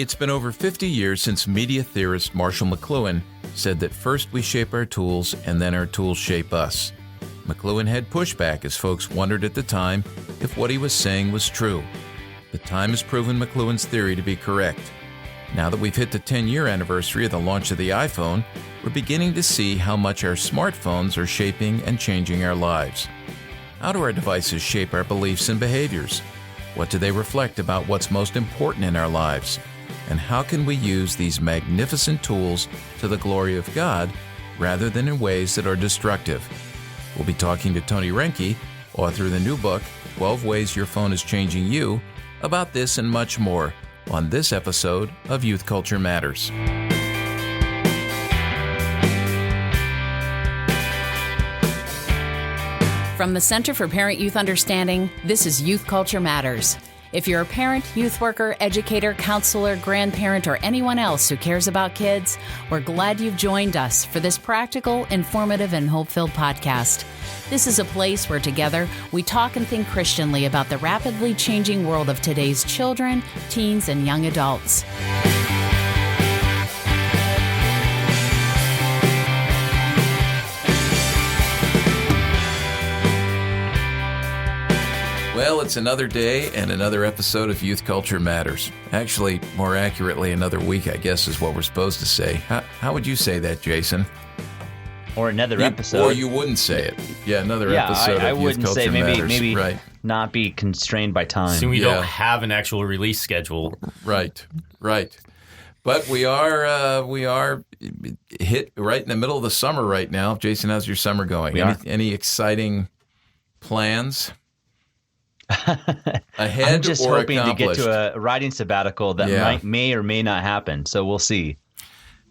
It's been over 50 years since media theorist Marshall McLuhan said that first we shape our tools and then our tools shape us. McLuhan had pushback as folks wondered at the time if what he was saying was true. But time has proven McLuhan's theory to be correct. Now that we've hit the 10-year anniversary of the launch of the iPhone, we're beginning to see how much our smartphones are shaping and changing our lives. How do our devices shape our beliefs and behaviors? What do they reflect about what's most important in our lives? And how can we use these magnificent tools to the glory of God rather than in ways that are destructive? We'll be talking to Tony Reinke, author of the new book, 12 Ways Your Phone is Changing You, about this and much more on this episode of Youth Culture Matters. From the Center for Parent-Youth Understanding, this is Youth Culture Matters. If you're a parent, youth worker, educator, counselor, grandparent, or anyone else who cares about kids, we're glad you've joined us for this practical, informative, and hope-filled podcast. This is a place where together we talk and think Christianly about the rapidly changing world of today's children, teens, and young adults. Well, it's another day and another episode of Youth Culture Matters. Actually, more accurately, another week, I guess, is what we're supposed to say. How would you say that, Jason? Or another episode. Or you wouldn't say it. Yeah, another episode I of Youth wouldn't Culture say Matters. maybe right. Not be constrained by time. So we don't have an actual release schedule. Right. But we are hit right in the middle of the summer right now. Jason, how's your summer going? Any exciting plans? Ahead I'm just or hoping to get to a writing sabbatical that may or may not happen. So we'll see.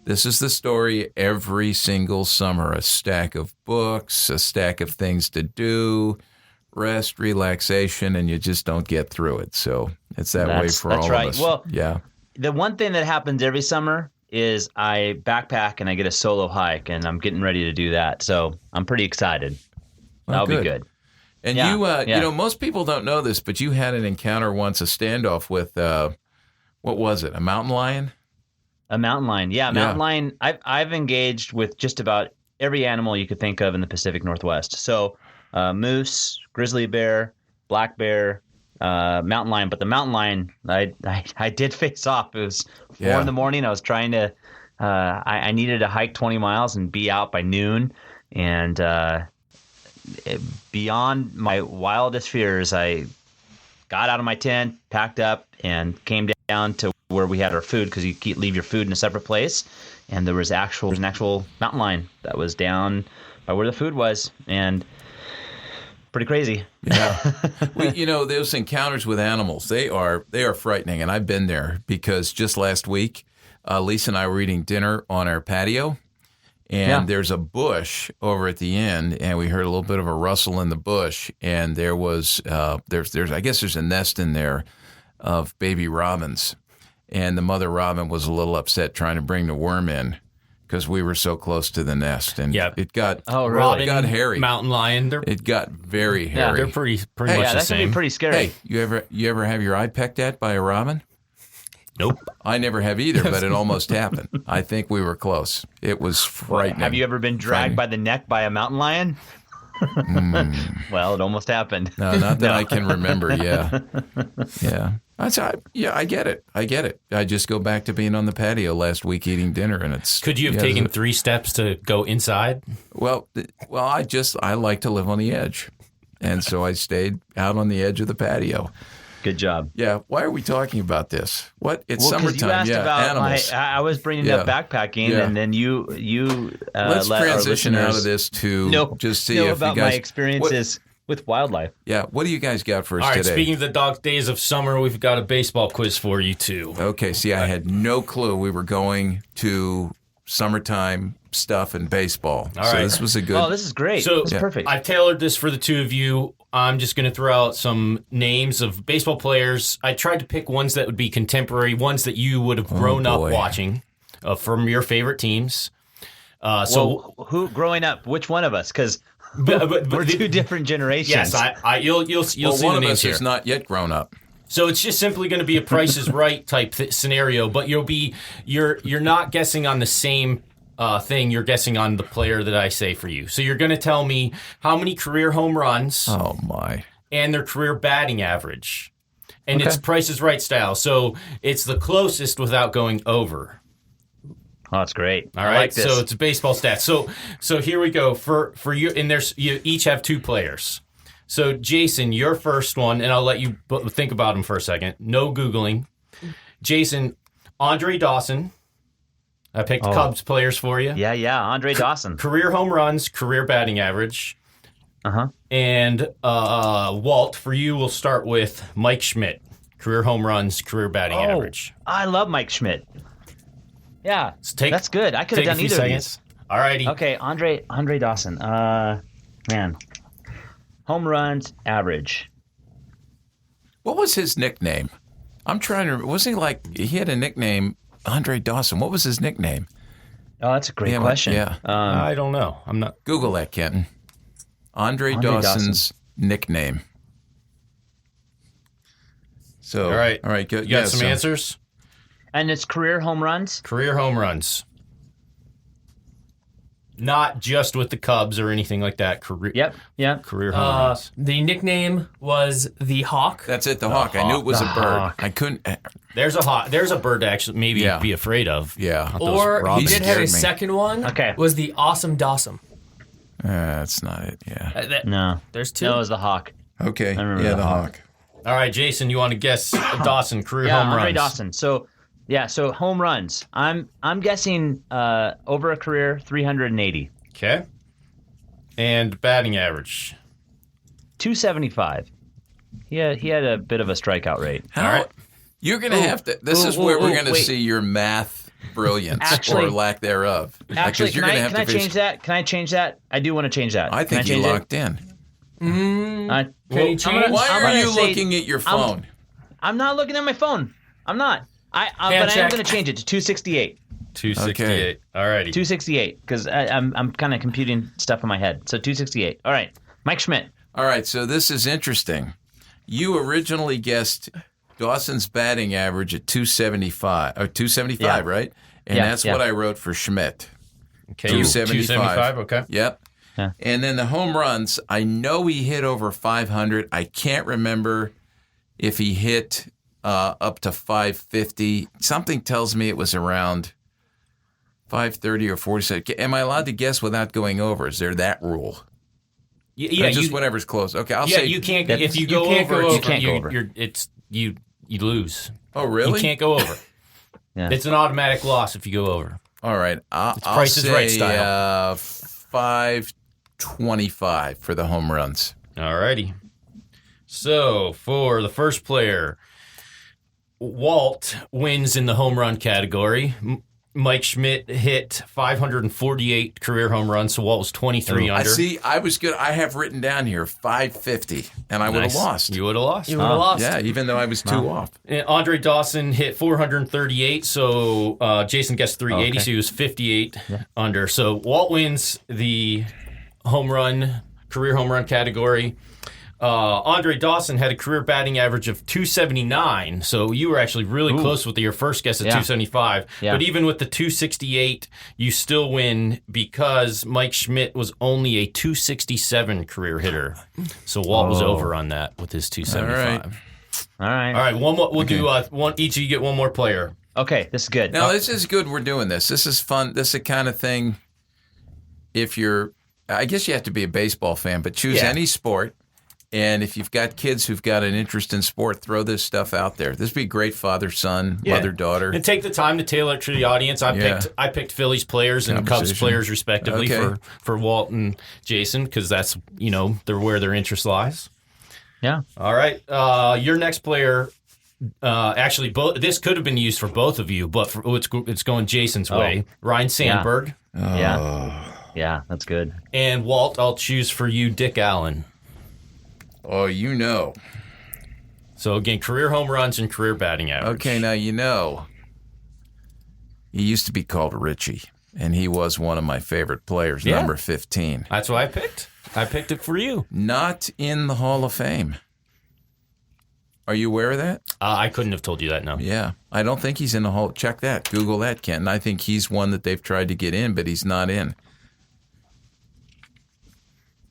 This is the story every single summer. A stack of books, a stack of things to do, rest, relaxation, and you just don't get through it. So it's that way for all of us. Well, yeah. The one thing that happens every summer is I backpack and I get a solo hike, and I'm getting ready to do that. So I'm pretty excited. That'll be good. And you know, most people don't know this, but you had an encounter once, a standoff with, what was it, a mountain lion? A mountain lion. Yeah, mountain lion. I've engaged with just about every animal you could think of in the Pacific Northwest. So moose, grizzly bear, black bear, mountain lion. But the mountain lion, I did face off. It was 4 in the morning. I was trying to, I needed to hike 20 miles and be out by noon. And beyond my wildest fears, I got out of my tent, packed up, and came down to where we had our food, because you leave your food in a separate place. And there was an actual mountain lion that was down by where the food was, and pretty crazy. Yeah, those encounters with animals, they are frightening, and I've been there because just last week, Lisa and I were eating dinner on our patio. And there's a bush over at the end, and we heard a little bit of a rustle in the bush, and there was I guess there's a nest in there of baby robins, and the mother robin was a little upset trying to bring the worm in because we were so close to the nest, and it got Robin, it got hairy. Mountain lion, it got very hairy. Yeah, they're pretty much the that same. can be pretty scary. Hey, you ever have your eye pecked at by a robin? Nope. I never have either, but it almost happened. I think we were close. It was frightening. Have you ever been dragged by the neck by a mountain lion? Well, it almost happened. No, not that I can remember. Yeah. I get it. I just go back to being on the patio last week eating dinner, and it's. Could you have taken 3 steps to go inside? Well, I like to live on the edge, and so I stayed out on the edge of the patio. Good job. Yeah. Why are we talking about this? What? It's summertime. You asked about animals. I was bringing up backpacking, and then you. Let's transition out of this to just see if about you guys, my experiences with wildlife. Yeah. What do you guys got for us today? All right. today? Speaking of the dog days of summer, we've got a baseball quiz for you too. Okay. See, I had no clue we were going to summertime stuff and baseball. All right. This was a good. Oh, this is great. So this is perfect. I've tailored this for the two of you. I'm just going to throw out some names of baseball players. I tried to pick ones that would be contemporary, ones that you would have grown up watching from your favorite teams. Who growing up? Which one of us? Because we're two different generations. Yes, you'll see one the of names us here. is not yet grown up. So it's just simply going to be a Price is Right type scenario, but you're not guessing on the same thing. You're guessing on the player that I say for you. So you're going to tell me how many career home runs. Oh my! And their career batting average, and Okay. it's Price is Right style. So it's the closest without going over. Oh, that's great. All I right, like this. so it's baseball stats. So here we go for you, and you each have 2 players. So Jason, your first one, and I'll let you think about him for a second. No Googling. Jason, Andre Dawson. I picked Cubs players for you. Yeah, Andre Dawson. Career home runs, career batting average. Uh-huh. And Walt, for you, we'll start with Mike Schmidt. Career home runs, career batting average. I love Mike Schmidt. Yeah, So that's good. I could have take a done few either seconds. All righty. of these. Okay, Andre Dawson. Man. Home runs average. What was his nickname? I'm trying to. Wasn't he had a nickname, Andre Dawson? What was his nickname? Oh, that's a great question. Yeah. I don't know. I'm not. Google that, Kenton. Andre Dawson's nickname. So, All right. good. You got some answers? And it's career home runs? Career home runs. Not just with the Cubs or anything like that. Career home runs. The nickname was the Hawk. That's it, the Hawk. I knew it was a bird. Hawk. I couldn't. There's a bird to actually maybe be afraid of. Yeah. Not those Or he robins. did have a scared me. second one. Okay. Was the Awesome Dawson. That's not it. Yeah. No. There's 2. No, it was the Hawk. Okay. remember Yeah, the the Hawk. Hawk. All right, Jason, you want to guess Dawson career Yeah, home Andre runs? Dawson. So home runs. I'm guessing over a career 380. Okay. And batting average. 275. He had a bit of a strikeout rate. How? All right. You're going to have to. This is where we're going to wait. see your math brilliance Actually- or lack thereof. Actually, Because you're can gonna I, have can I to change that? Can I change that? I do want to change that. I think can I you change locked in. it? Can you change? Why I'm are gonna you say- looking at your phone? I'm not looking at my phone. I'm not. But I am check. going to change it to 268. 268. Okay. All righty. 268 because I'm kind of computing stuff in my head. So 268. All right, Mike Schmidt. All right, so this is interesting. You originally guessed Dawson's batting average at 275, or 275, Yeah. right? And Yeah, that's yeah. what I wrote for Schmidt. Okay. 275. Okay. Yep. Yeah. And then the home runs, I know he hit over 500. I can't remember if he hit up to 550. Something tells me it was around 530 or 47. Am I allowed to guess without going over? Is there that rule? Yeah, Or just whatever's close. Okay, I'll yeah, say. you can't. That's- If you you go can't over, go over. You can't go over. You lose. Oh, really? You can't go over. Yeah. It's an automatic loss if you go over. All right. I'll Price is say Right style. 525 for the home runs. All righty. So for the first player, Walt wins in the home run category. Mike Schmidt hit 548 career home runs, so Walt was 23 I under. see. I was good. I have written down here 550, and I would have Nice. lost. You would have lost. You would have lost. Yeah, even though I was 2 off. And Andre Dawson hit 438, so Jason guessed 380, Okay. so he was 58 under. So Walt wins the career home run category. Andre Dawson had a career batting average of 279, so you were actually really close with your first guess at 275. Yeah. But even with the 268, you still win because Mike Schmidt was only a 267 career hitter. So Walt was over on that with his 275. All right. All right, one more. We'll do one. Each of you get one more player. Okay, this is good. Now, this is good. We're doing this. This is fun. This is the kind of thing, if you're, I guess you have to be a baseball fan, but choose any sport. And if you've got kids who've got an interest in sport, throw this stuff out there. This would be great father-son, mother-daughter. And take the time to tailor it to the audience. I picked Phillies players and Cubs Composition. players respectively for Walt and Jason because that's they're where their interest lies. Yeah. All right, your next player. Actually, this could have been used for both of you, but it's going Jason's way. Ryan Sandberg Yeah, that's good. and Walt. I'll choose for you, Dick Allen. Oh, you know. So again, career home runs and career batting average. Okay, now you know. He used to be called Richie, and he was one of my favorite players, number 15. That's what I picked. I picked it for you. Not in the Hall of Fame. Are you aware of that? I couldn't have told you that, no. Yeah. I don't think he's in the Hall. Check that. Google that, Ken. I think he's one that they've tried to get in, but he's not in.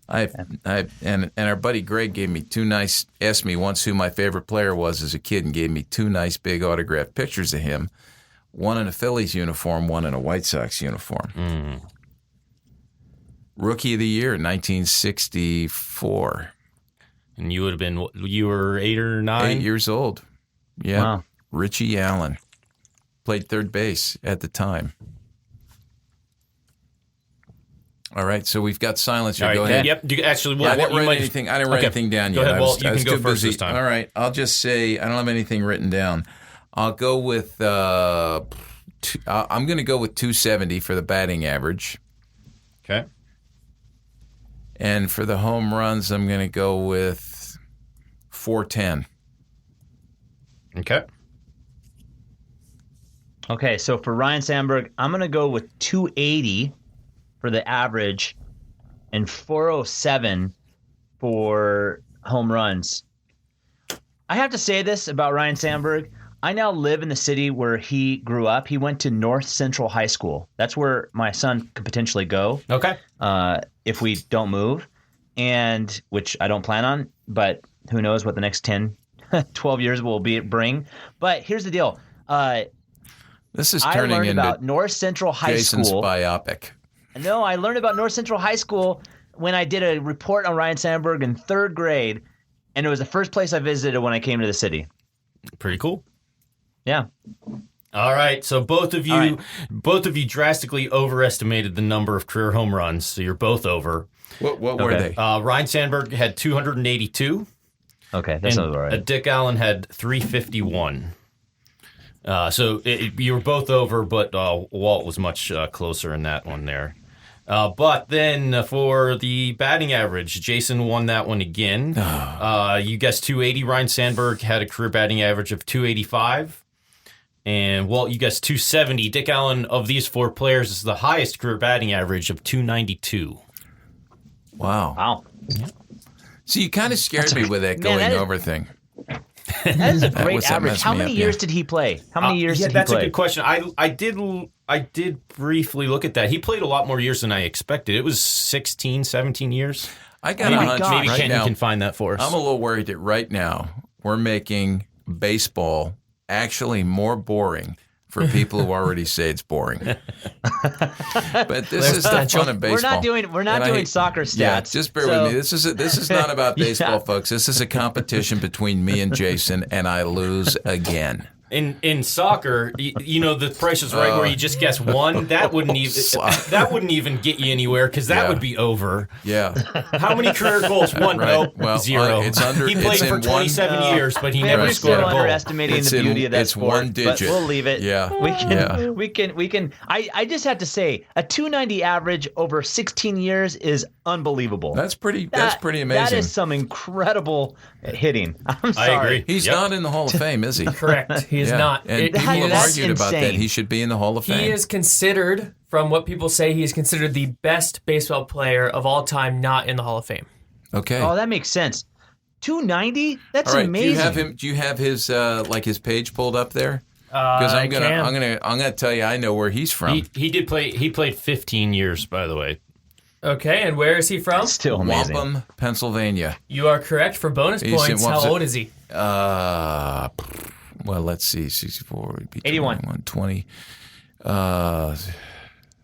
And our buddy Greg gave me asked me once who my favorite player was as a kid and gave me 2 nice big autographed pictures of him. One in a Phillies uniform, one in a White Sox uniform. Rookie of the Year, 1964. And you were 8 or 9? 8 years old. Yeah. Wow. Richie Allen. Played third base at the time. All right, so we've got silence here. All right, Go ahead. Yep. I didn't write anything. I didn't write anything down Go yet. ahead. I Well, was you can go too first busy. this time. All right, I'll just say I don't have anything written down. I'll go with I'm going to go with 270 for the batting average. Okay. And for the home runs, I'm going to go with 410. Okay. Okay, so for Ryan Sandberg, I'm going to go with 280 for the average and 407 for home runs. I have to say this about Ryan Sandberg. I now live in the city where he grew up. He went to North Central High School. That's where my son could potentially go. Okay. If we don't move, and which I don't plan on, but who knows what the next 10, 12 years will bring. But here's the deal. This is I turning learned into about North Central High Jason's School. biopic. No, I learned about North Central High School when I did a report on Ryan Sandberg in 3rd grade, and it was the first place I visited when I came to the city. Pretty cool. Yeah. All right, so both of you drastically overestimated the number of career home runs, so you're both over. What were they? Ryan Sandberg had 282. Okay, that's all right. Dick Allen had 351. So you were both over, but Walt was much closer in that one there. But then for the batting average, Jason won that one again. You guessed 280. Ryan Sandberg had a career batting average of 285. And Walt, you guessed 270. Dick Allen, of these 4 players, is the highest career batting average of 292. Wow. Yeah. So you kind of scared me with that going over thing. That is a great that average. messed How me many up, years yeah. did he play? How many years did he play? That's a good question. I did briefly look at that. He played a lot more years than I expected. It was 16, 17 years. I got a hunch Maybe right Ken now. can find that for us. I'm a little worried that right now we're making baseball actually more boring for people who already say it's boring. But this is the fun of baseball. We're not doing soccer stats. Yeah, just bear with me. This is not about baseball, folks. This is a competition between me and Jason, and I lose again. In soccer, the Price is Right, where you just guess one. That wouldn't even get you anywhere because that would be over. Yeah. How many career goals? One. Right. Nope. Well, 0. it's under. He played it's for in 27 years, but he never We're scored still a goal. underestimating the beauty of that it's sport. one digit. But we'll leave it. Yeah. We can. I just have to say, a 290 average over 16 years is unbelievable. That's pretty amazing. That is some incredible hitting. I'm sorry. I agree. He's not in the Hall of Fame, is he? Correct. He is Yeah. not. And people have that's argued about that. insane. He should be in the Hall of Fame. He is considered, from what people say, he is considered the best baseball player of all time not in the Hall of Fame. Okay. Oh, that makes sense. 290? That's All right. amazing. Do you have his his page pulled up there? Because I'm gonna tell you I know where he's from. He did play. He played 15 years, by the way. Okay, and where is he from? Still amazing. Wampum, Pennsylvania. You are correct. For bonus points, how old is he? Well, let's see. 64 would be 81. 21, 20.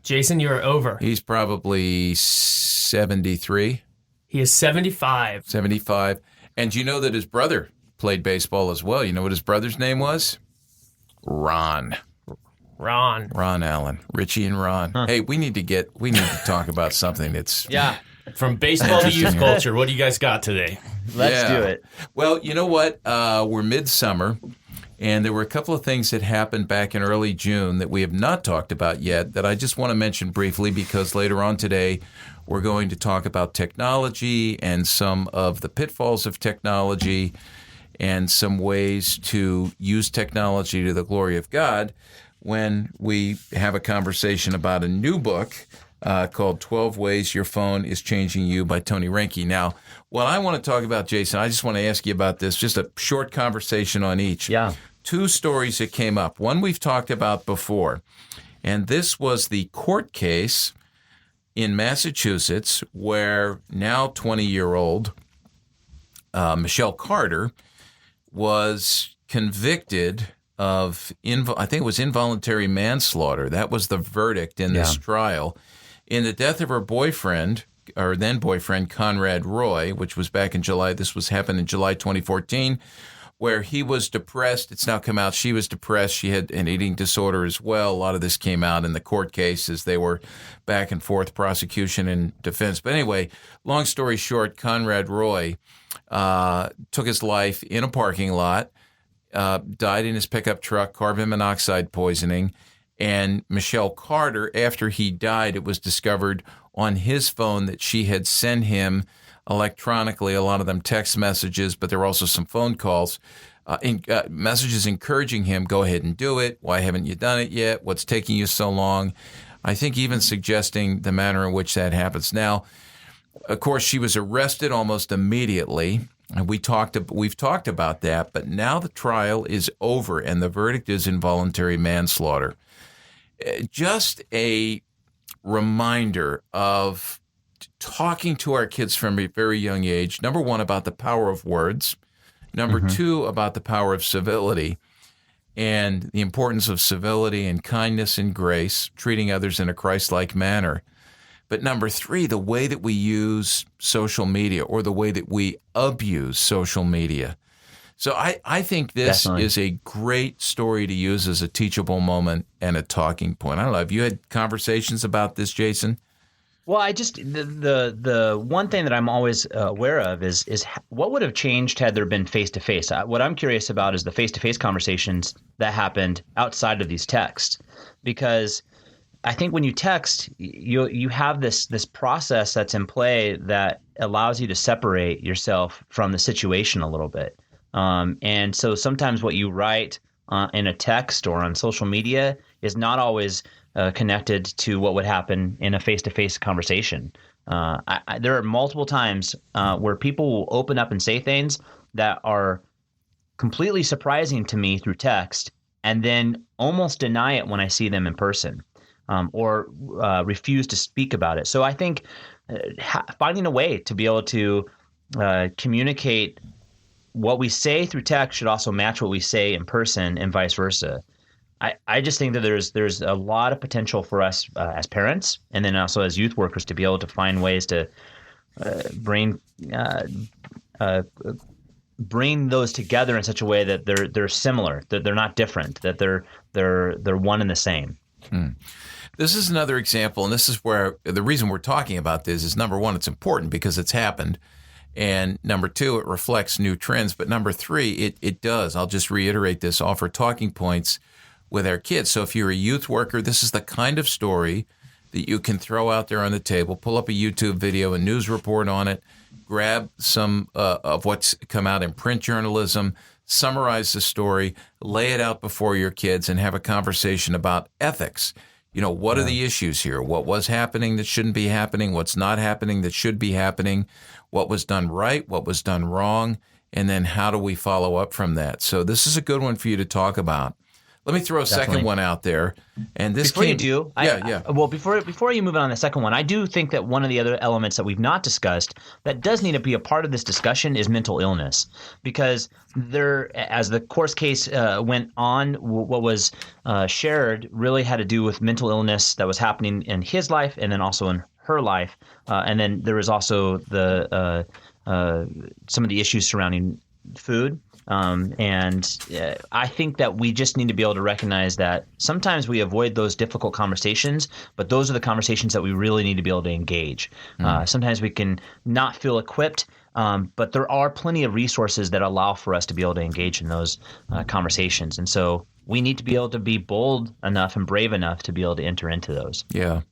Jason, you are over. He's probably 73, He is 75. 75. And you know that his brother played baseball as well. You know what his brother's name was? Ron Allen. Richie and Ron. Huh. Hey, we need to talk about something that's From baseball to youth culture, what do you guys got today? Let's do it. Well, you know what? We're midsummer, and there were a couple of things that happened back in early June that we have not talked about yet that I just want to mention briefly because later on today we're going to talk about technology and some of the pitfalls of technology and some ways to use technology to the glory of God when we have a conversation about a new book called 12 Ways Your Phone is Changing You by Tony Reinke. Now, what I want to talk about, Jason, I just want to ask you about this, just a short conversation on each. Yeah. Two stories that came up. One we've talked about before, and this was the court case in Massachusetts where now 20-year-old Michelle Carter was convicted of, I think it was involuntary manslaughter. That was the verdict in this trial. In the death of her boyfriend, or then boyfriend, Conrad Roy, which was back in July. This happened in July 2014, where he was depressed. It's now come out she was depressed. She had an eating disorder as well. A lot of this came out in the court case as they were back and forth, prosecution and defense. But anyway, long story short, Conrad Roy took his life in a parking lot, died in his pickup truck, carbon monoxide poisoning. And Michelle Carter, after he died, it was discovered on his phone that she had sent him electronically, a lot of them text messages, but there were also some phone calls, messages encouraging him, go ahead and do it. Why haven't you done it yet? What's taking you so long? I think even suggesting the manner in which that happens. Now, of course, she was arrested almost immediately. And we've talked about that, but now the trial is over and the verdict is involuntary manslaughter. Just a reminder of talking to our kids from a very young age, number one, about the power of words, number two, about the power of civility and the importance of civility and kindness and grace, treating others in a Christ-like manner. But number three, the way that we use social media or the way that we abuse social media. So I think this is a great story to use as a teachable moment and a talking point. I don't know. Have you had conversations about this, Jason? Well, I just the one thing that I'm always aware of is what would have changed had there been face-to-face. What I'm curious about is the face-to-face conversations that happened outside of these texts, because I think when you text, you have this process that's in play that allows you to separate yourself from the situation a little bit. And so sometimes what you write in a text or on social media is not always connected to what would happen in a face-to-face conversation. There are multiple times where people will open up and say things that are completely surprising to me through text and then almost deny it when I see them in person, or refuse to speak about it. So I think finding a way to be able to communicate what we say through text should also match what we say in person and vice versa. I just think that there's a lot of potential for us as parents and then also as youth workers to be able to find ways to bring those together in such a way that they're similar, that they're not different, that they're one and the same. This is another example, and this is where the reason we're talking about this is, number one, it's important because it's happened. And number two, it reflects new trends. But number three, it does, I'll just reiterate this, offer talking points with our kids. So if you're a youth worker, this is the kind of story that you can throw out there on the table, pull up a YouTube video, a news report on it, grab some of what's come out in print journalism, summarize the story, lay it out before your kids, and have a conversation about ethics. You know, what are the issues here? What was happening that shouldn't be happening? What's not happening that should be happening? What was done right? What was done wrong? And then how do we follow up from that? So this is a good one for you to talk about. Let me throw a second one out there. And this before you do, well, before you move on the second one, I do think that one of the other elements that we've not discussed that does need to be a part of this discussion is mental illness, because as the course case went on, what was shared really had to do with mental illness that was happening in his life and then also in her life, and then there was also the some of the issues surrounding food. I think that we just need to be able to recognize that sometimes we avoid those difficult conversations, but those are the conversations that we really need to be able to engage. Sometimes we can not feel equipped, but there are plenty of resources that allow for us to be able to engage in those conversations. And so we need to be able to be bold enough and brave enough to be able to enter into those. Yeah.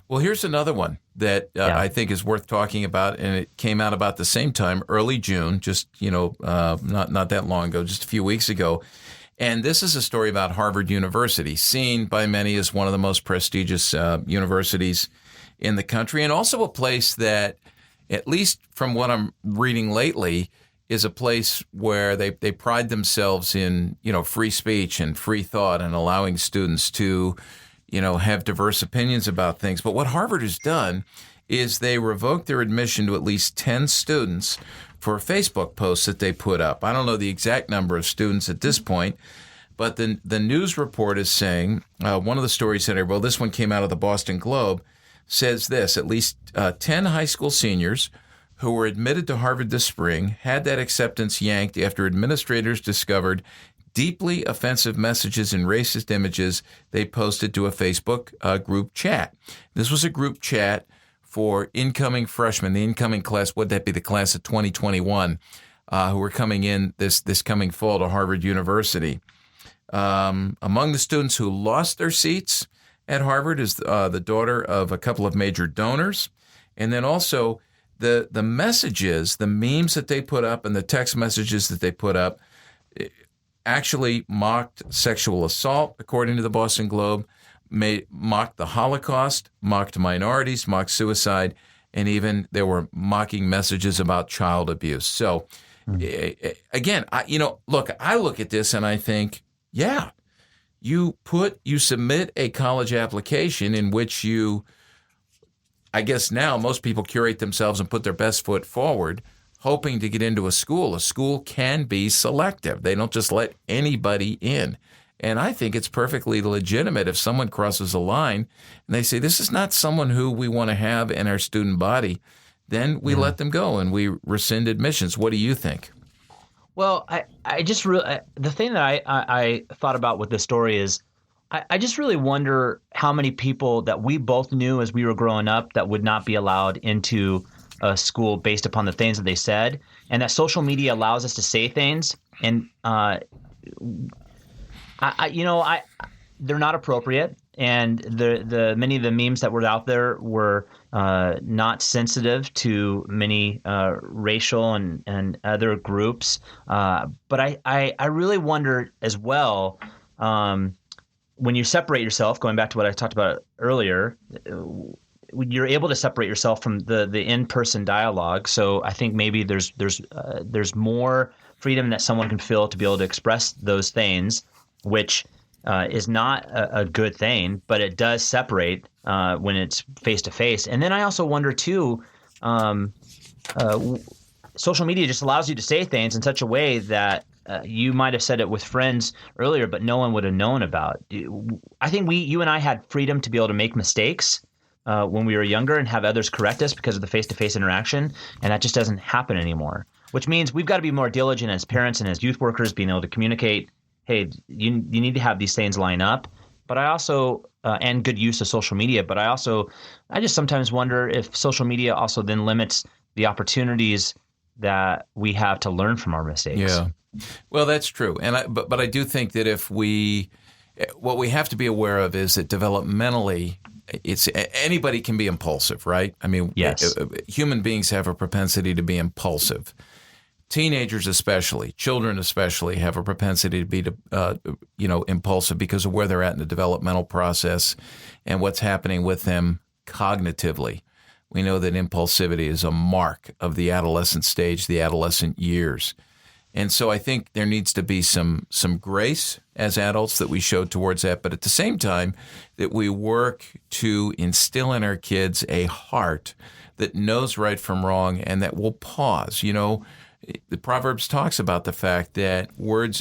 Well, here's another one that I think is worth talking about, and it came out about the same time, early June, just not that long ago, just a few weeks ago. And this is a story about Harvard University, seen by many as one of the most prestigious universities in the country, and also a place that, at least from what I'm reading lately, is a place where they pride themselves in, free speech and free thought and allowing students to, have diverse opinions about things. But what Harvard has done is they revoked their admission to at least 10 students for Facebook posts that they put up. I don't know the exact number of students at this point, but the news report is saying, one of the stories that I wrote, this one came out of the Boston Globe, says this: at least 10 high school seniors who were admitted to Harvard this spring had that acceptance yanked after administrators discovered deeply offensive messages and racist images they posted to a Facebook group chat. This was a group chat for incoming freshmen, the incoming class, would that be the class of 2021, who were coming in this coming fall to Harvard University. Among the students who lost their seats at Harvard is the daughter of a couple of major donors. And then also the messages, the memes that they put up and the text messages that they put up actually mocked sexual assault, according to the Boston Globe, mocked the Holocaust, mocked minorities, mocked suicide, and even there were mocking messages about child abuse. So, again, I look at this and I think, yeah, you submit a college application in which I guess now most people curate themselves and put their best foot forward, hoping to get into a school. A school can be selective. They don't just let anybody in. And I think it's perfectly legitimate if someone crosses a line and they say, this is not someone who we want to have in our student body, then we let them go and we rescind admissions. What do you think? Well, I just really, the thing that I thought about with this story is I just really wonder how many people that we both knew as we were growing up that would not be allowed into a school based upon the things that they said, and that social media allows us to say things, and they're not appropriate, and the many of the memes that were out there were not sensitive to many racial and other groups. But I really wonder as well, when you separate yourself, going back to what I talked about earlier, you're able to separate yourself from the in-person dialogue. So I think maybe there's more freedom that someone can feel to be able to express those things, which is not a good thing, but it does separate when it's face-to-face. And then I also wonder, too, social media just allows you to say things in such a way that you might have said it with friends earlier, but no one would have known about. I think you and I had freedom to be able to make mistakes when we were younger and have others correct us because of the face-to-face interaction, and that just doesn't happen anymore, which means we've got to be more diligent as parents and as youth workers, being able to communicate, hey, you need to have these things line up. But I also and good use of social media. But I just sometimes wonder if social media also then limits the opportunities that we have to learn from our mistakes. Yeah, well, that's true. And but I do think that what we have to be aware of is that developmentally, anybody can be impulsive, right? I mean, yes. Human beings have a propensity to be impulsive. Teenagers especially, children especially, have a propensity to be, impulsive because of where they're at in the developmental process and what's happening with them cognitively. We know that impulsivity is a mark of the adolescent stage, the adolescent years. And so I think there needs to be some grace as adults that we show towards that, but at the same time that we work to instill in our kids a heart that knows right from wrong and that will pause. The Proverbs talks about the fact that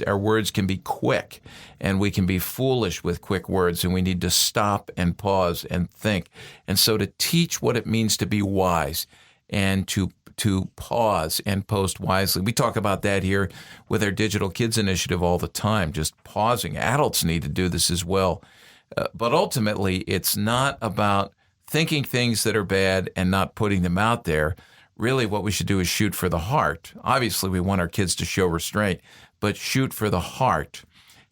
our words can be quick and we can be foolish with quick words, and we need to stop and pause and think. And so to teach what it means to be wise and to pause and post wisely. We talk about that here with our Digital Kids Initiative all the time, just pausing. Adults need to do this as well. But ultimately, it's not about thinking things that are bad and not putting them out there. Really, what we should do is shoot for the heart. Obviously, we want our kids to show restraint, but shoot for the heart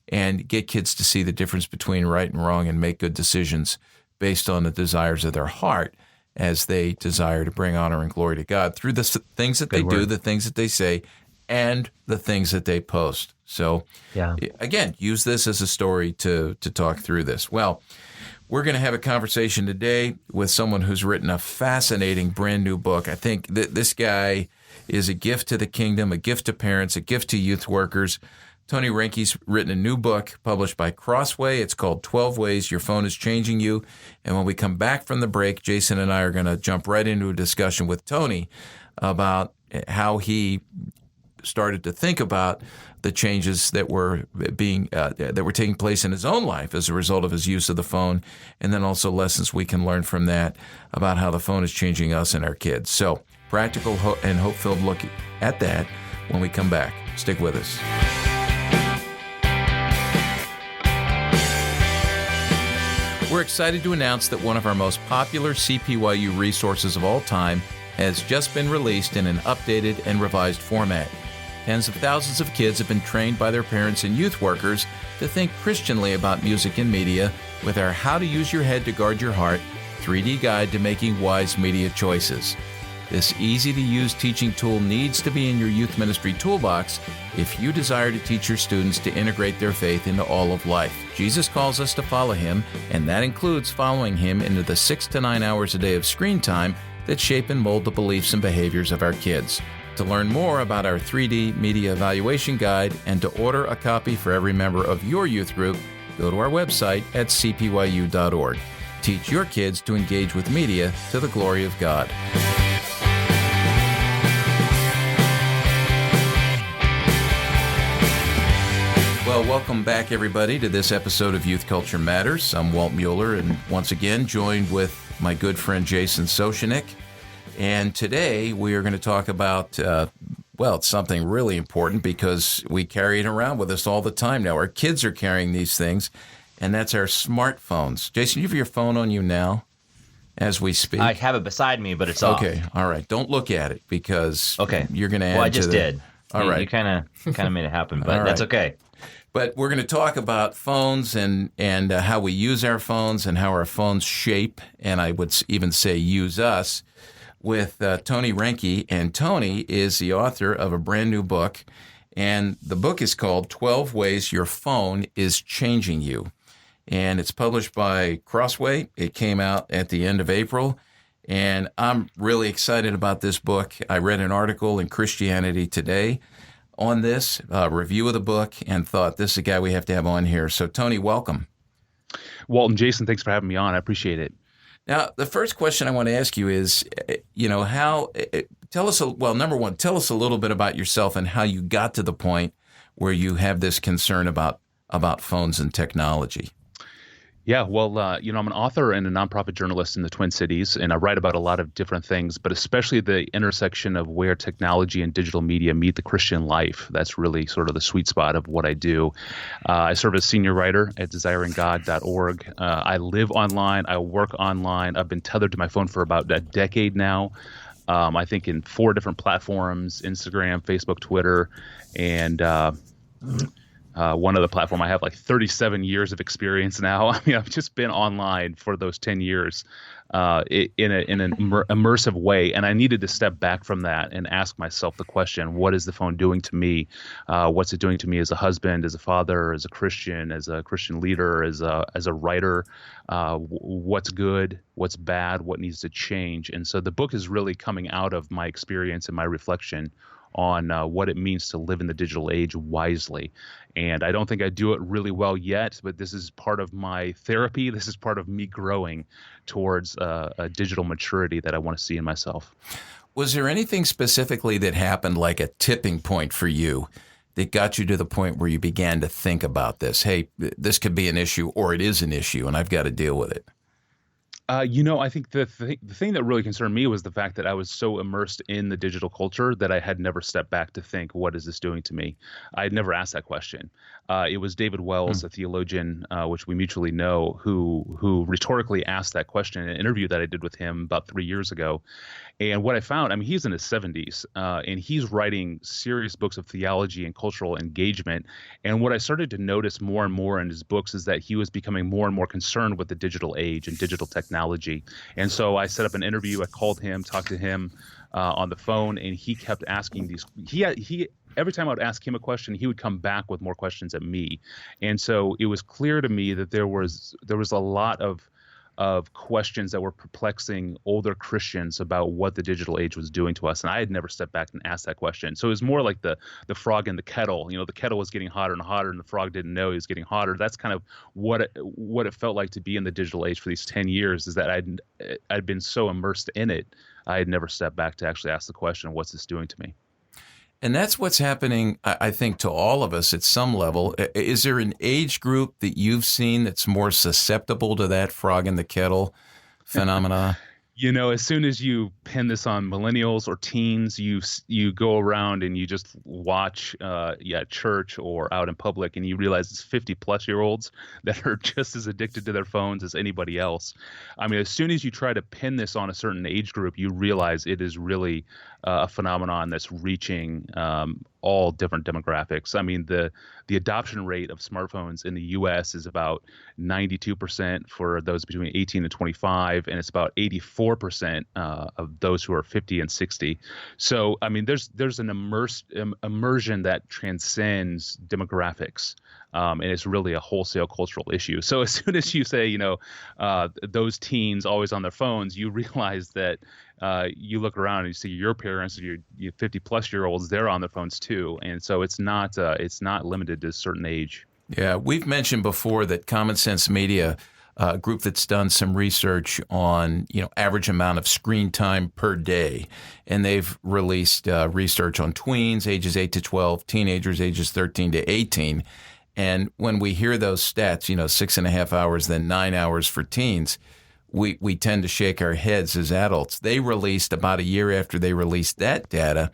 and get kids to see the difference between right and wrong and make good decisions based on the desires of their heart as they desire to bring honor and glory to God through the things that they do, the things that they say, and the things that they post. So, again, use this as a story to talk through this. Well, We're going to have a conversation today with someone who's written a fascinating brand new book. I think this guy is a gift to the kingdom, a gift to parents, a gift to youth workers. Tony Reinke's written a new book published by Crossway. It's called 12 Ways Your Phone is Changing You. And when we come back from the break, Jason and I are going to jump right into a discussion with Tony about how he started to think about the changes that were taking place in his own life as a result of his use of the phone, and then also lessons we can learn from that about how the phone is changing us and our kids. So, practical and hope-filled look at that when we come back. Stick with us. We're excited to announce that one of our most popular CPYU resources of all time has just been released in an updated and revised format. Tens of thousands of kids have been trained by their parents and youth workers to think Christianly about music and media with our How to Use Your Head to Guard Your Heart 3D Guide to Making Wise Media Choices. This easy-to-use teaching tool needs to be in your youth ministry toolbox if you desire to teach your students to integrate their faith into all of life. Jesus calls us to follow him, and that includes following him into the 6 to 9 hours a day of screen time that shape and mold the beliefs and behaviors of our kids. To learn more about our 3D Media Evaluation Guide and to order a copy for every member of your youth group, go to our website at cpyu.org. Teach your kids to engage with media to the glory of God. Well, welcome back, everybody, to this episode of Youth Culture Matters. I'm Walt Mueller, and once again joined with my good friend Jason Sochanek. And today we are going to talk about, it's something really important because we carry it around with us all the time now. Our kids are carrying these things, and that's our smartphones. Jason, you have your phone on you now as we speak? I have it beside me, but it's off. Okay, all right. Don't look at it because you're going to add Well, I just did. All right. You kind of made it happen, but that's okay. But we're going to talk about phones and how we use our phones and how our phones shape, and I would even say use us, with Tony Reinke. And Tony is the author of a brand new book, and the book is called 12 Ways Your Phone is Changing You. And it's published by Crossway. It came out at the end of April, and I'm really excited about this book. I read an article in Christianity Today on this, review of the book, and thought, this is a guy we have to have on here. So, Tony, welcome. Walt and Jason, thanks for having me on. I appreciate it. Now, the first question I want to ask you is, number one, tell us a little bit about yourself and how you got to the point where you have this concern about phones and technology. Yeah, well, I'm an author and a nonprofit journalist in the Twin Cities, and I write about a lot of different things, but especially the intersection of where technology and digital media meet the Christian life. That's really sort of the sweet spot of what I do. I serve as senior writer at desiringgod.org. I live online. I work online. I've been tethered to my phone for about a decade now. I think in 4 different platforms: Instagram, Facebook, Twitter, and one other platform. I have like 37 years of experience now. I mean, I've just been online for those 10 years in an immersive way. And I needed to step back from that and ask myself the question, what is the phone doing to me? What's it doing to me as a husband, as a father, as a Christian leader, as a writer? What's good? What's bad? What needs to change? And so the book is really coming out of my experience and my reflection on what it means to live in the digital age wisely. And I don't think I do it really well yet, but this is part of my therapy. This is part of me growing towards a digital maturity that I want to see in myself. Was there anything specifically that happened, like a tipping point for you, that got you to the point where you began to think about this? Hey, this could be an issue, or it is an issue, and I've got to deal with it. I think the thing that really concerned me was the fact that I was so immersed in the digital culture that I had never stepped back to think, what is this doing to me? I had never asked that question. It was David Wells, a theologian, which we mutually know, who rhetorically asked that question in an interview that I did with him about 3 years ago. And what I found, I mean, he's in his 70s, and he's writing serious books of theology and cultural engagement. And what I started to notice more and more in his books is that he was becoming more and more concerned with the digital age and digital technology. And so I set up an interview. I called him, talked to him on the phone, and he kept asking these. He every time I would ask him a question, he would come back with more questions at me. And so it was clear to me that there was a lot of of questions that were perplexing older Christians about what the digital age was doing to us. And I had never stepped back and asked that question. So it was more like the frog in the kettle. The kettle was getting hotter and hotter, and the frog didn't know he was getting hotter. That's kind of what it felt like to be in the digital age for these 10 years, is that I'd been so immersed in it, I had never stepped back to actually ask the question, what's this doing to me? And that's what's happening, I think, to all of us at some level. Is there an age group that you've seen that's more susceptible to that frog in the kettle phenomena? As soon as you pin this on millennials or teens, you go around and you just watch at church or out in public, and you realize it's 50-plus-year-olds that are just as addicted to their phones as anybody else. I mean, as soon as you try to pin this on a certain age group, you realize it is really a phenomenon that's reaching all different demographics. I mean, the adoption rate of smartphones in the U.S. is about 92% for those between 18 and 25, and it's about 84% of those who are 50 and 60. So, I mean, there's an immersion that transcends demographics, and it's really a wholesale cultural issue. So as soon as you say, those teens always on their phones, you realize that you look around and you see your parents, your 50-plus-year-olds, they're on their phones too. And so it's not limited to a certain age. Yeah, we've mentioned before that Common Sense Media, a group that's done some research on, average amount of screen time per day. And they've released research on tweens, ages 8 to 12, teenagers, ages 13 to 18. And when we hear those stats, 6.5 hours, then 9 hours for teens, we tend to shake our heads as adults. They released, about a year after they released that data,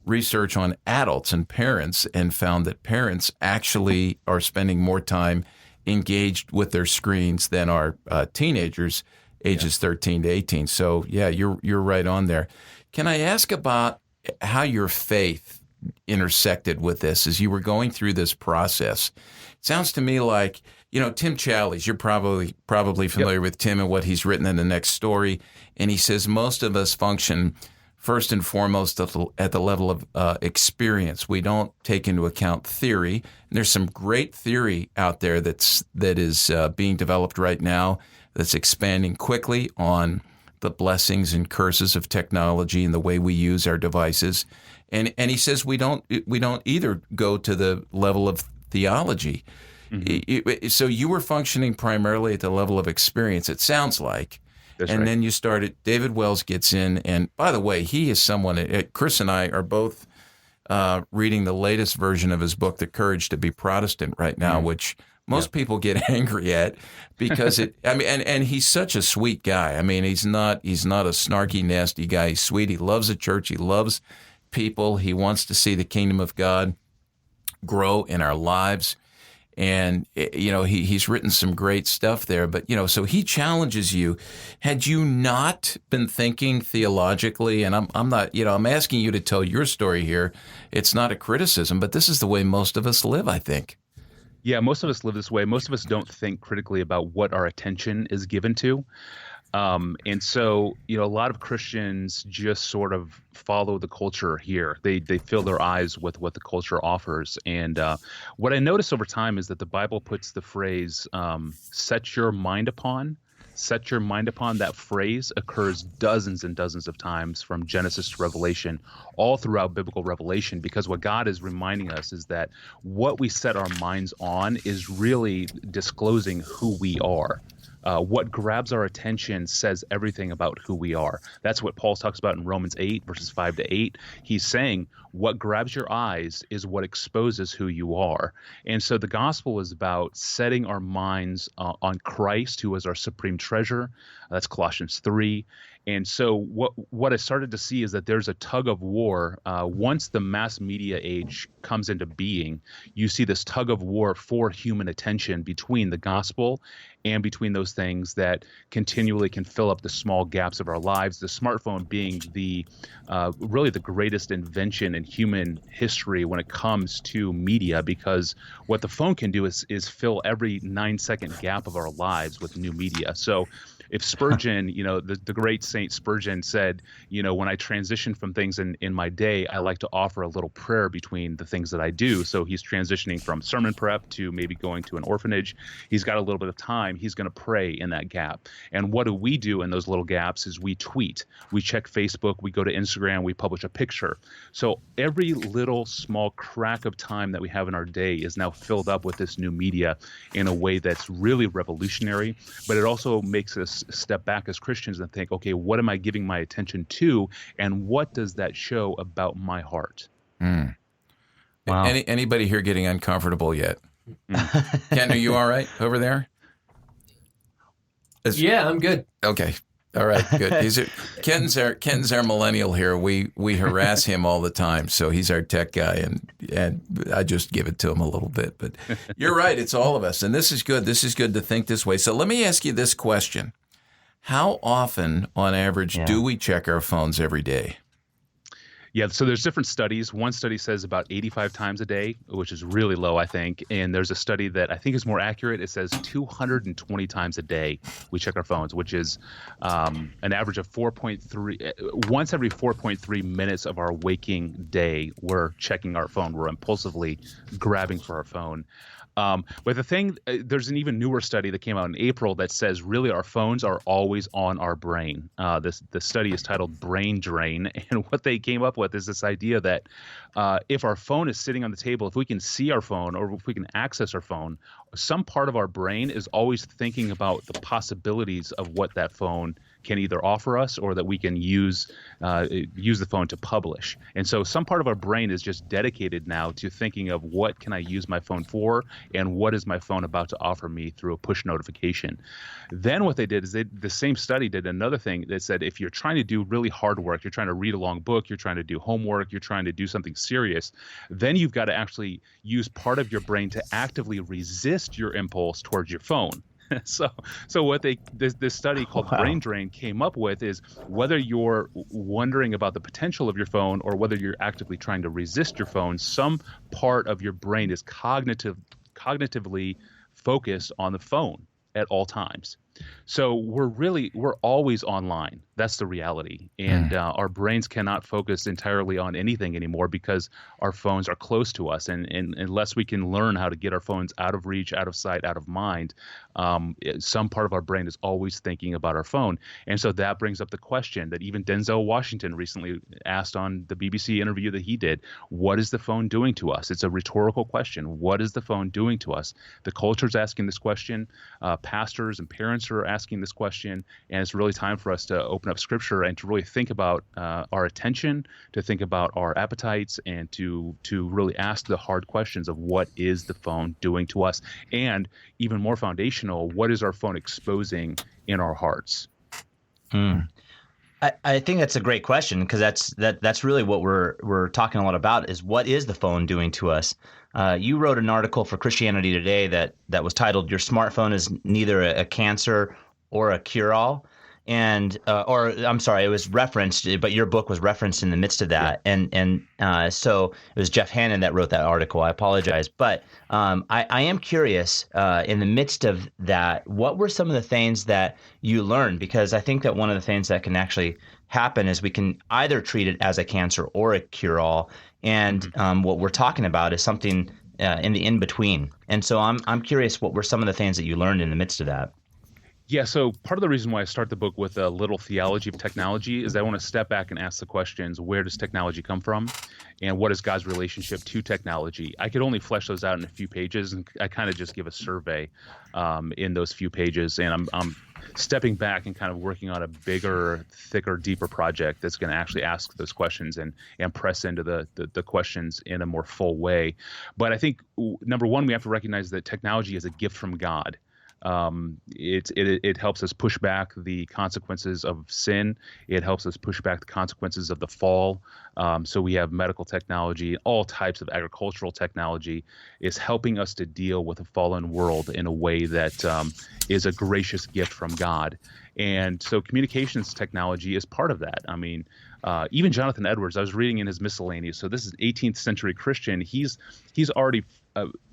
research on adults and parents, and found that parents actually are spending more time engaged with their screens than our teenagers, ages 13 to 18. So, yeah, you're right on there. Can I ask about how your faith intersected with this as you were going through this process? It sounds to me like, Tim Challies, you're probably familiar with Tim and what he's written in The Next Story. And he says most of us function first and foremost at the level of experience. We don't take into account theory. And there's some great theory out there that is being developed right now that's expanding quickly on the blessings and curses of technology and the way we use our devices. And he says we don't either go to the level of theology. Mm-hmm. So you were functioning primarily at the level of experience, it sounds like. That's right. Then you started, David Wells gets in, and by the way, he is someone, Chris and I are both reading the latest version of his book, The Courage to be Protestant, right now, which most people get angry at because and he's such a sweet guy. I mean, he's not a snarky, nasty guy. He's sweet. He loves the church. He loves people. He wants to see the kingdom of God grow in our lives. And, he's written some great stuff there. But, so he challenges you. Had you not been thinking theologically, and I'm not, I'm asking you to tell your story here. It's not a criticism, but this is the way most of us live, I think. Yeah, most of us live this way. Most of us don't think critically about what our attention is given to. And so, a lot of Christians just sort of follow the culture here. They fill their eyes with what the culture offers. And what I notice over time is that the Bible puts the phrase, set your mind upon. Set your mind upon. That phrase occurs dozens and dozens of times from Genesis to Revelation, all throughout biblical revelation, because what God is reminding us is that what we set our minds on is really disclosing who we are. What grabs our attention says everything about who we are. That's what Paul talks about in Romans 8, verses 5 to 8. He's saying what grabs your eyes is what exposes who you are. And so the gospel is about setting our minds on Christ, who is our supreme treasure. That's Colossians 3. And so what I started to see is that there's a tug of war. Once the mass media age comes into being, you see this tug of war for human attention between the gospel and between those things that continually can fill up the small gaps of our lives. The smartphone being really the greatest invention in human history when it comes to media, because what the phone can do is fill every 9-second gap of our lives with new media. So If Spurgeon, the great Saint Spurgeon said, when I transition from things in my day, I like to offer a little prayer between the things that I do. So he's transitioning from sermon prep to maybe going to an orphanage. He's got a little bit of time. He's going to pray in that gap. And what do we do in those little gaps is we tweet, we check Facebook, we go to Instagram, we publish a picture. So every little small crack of time that we have in our day is now filled up with this new media in a way that's really revolutionary, but it also makes us step back as Christians and think, okay, what am I giving my attention to, and what does that show about my heart? Wow. Anybody here getting uncomfortable yet? Ken, are you all right over there? Yeah, I'm good. Okay. All right, good. Ken's our millennial here. We harass him all the time, so he's our tech guy, and I just give it to him a little bit. But you're right, it's all of us, and this is good. This is good to think this way. So let me ask you this question: how often, on average, do we check our phones every day? Yeah, so there's different studies. One study says about 85 times a day, which is really low, I think. And there's a study that I think is more accurate. It says 220 times a day we check our phones, which is an average of 4.3. Once every 4.3 minutes of our waking day, we're checking our phone. We're impulsively grabbing for our phone. But the thing, there's an even newer study that came out in April that says really our phones are always on our brain. The study is titled Brain Drain. And what they came up with is this idea that if our phone is sitting on the table, if we can see our phone or if we can access our phone, some part of our brain is always thinking about the possibilities of what that phone can either offer us or that we can use the phone to publish. And so some part of our brain is just dedicated now to thinking of what can I use my phone for and what is my phone about to offer me through a push notification. Then what they did is the same study did another thing that said if you're trying to do really hard work, you're trying to read a long book, you're trying to do homework, you're trying to do something serious, then you've got to actually use part of your brain to actively resist your impulse towards your phone. So what this study called Brain Drain came up with is whether you're wondering about the potential of your phone or whether you're actively trying to resist your phone, some part of your brain is cognitively focused on the phone at all times. So we're always online. That's the reality. And our brains cannot focus entirely on anything anymore because our phones are close to us. And unless we can learn how to get our phones out of reach, out of sight, out of mind, some part of our brain is always thinking about our phone. And so that brings up the question that even Denzel Washington recently asked on the BBC interview that he did. What is the phone doing to us? It's a rhetorical question. What is the phone doing to us? The culture's asking this question. Pastors and parents are asking this question. And it's really time for us to open up Scripture and to really think about our attention, to think about our appetites, and to really ask the hard questions of what is the phone doing to us, and even more foundational, what is our phone exposing in our hearts? I think that's a great question because that's really what we're talking a lot about is what is the phone doing to us? You wrote an article for Christianity Today that was titled "Your Smartphone is Neither a Cancer or a Cure-All." And or I'm sorry, it was referenced, but your book was referenced in the midst of that. Yeah. And so it was Jeff Hannon that wrote that article. I apologize. But I am curious in the midst of that, what were some of the things that you learned? Because I think that one of the things that can actually happen is we can either treat it as a cancer or a cure-all. And what we're talking about is something in the in-between. And so I'm curious, what were some of the things that you learned in the midst of that? Yeah, so part of the reason why I start the book with a little theology of technology is I want to step back and ask the questions, where does technology come from? And what is God's relationship to technology? I could only flesh those out in a few pages, and I kind of just give a survey in those few pages. And I'm stepping back and kind of working on a bigger, thicker, deeper project that's going to actually ask those questions and press into the questions in a more full way. But I think, number one, we have to recognize that technology is a gift from God. It helps us push back the consequences of sin. It helps us push back the consequences of the fall. So we have medical technology, all types of agricultural technology is helping us to deal with a fallen world in a way that is a gracious gift from God. And so communications technology is part of that. I mean, even Jonathan Edwards, I was reading in his miscellaneous. So this is 18th century Christian. He's already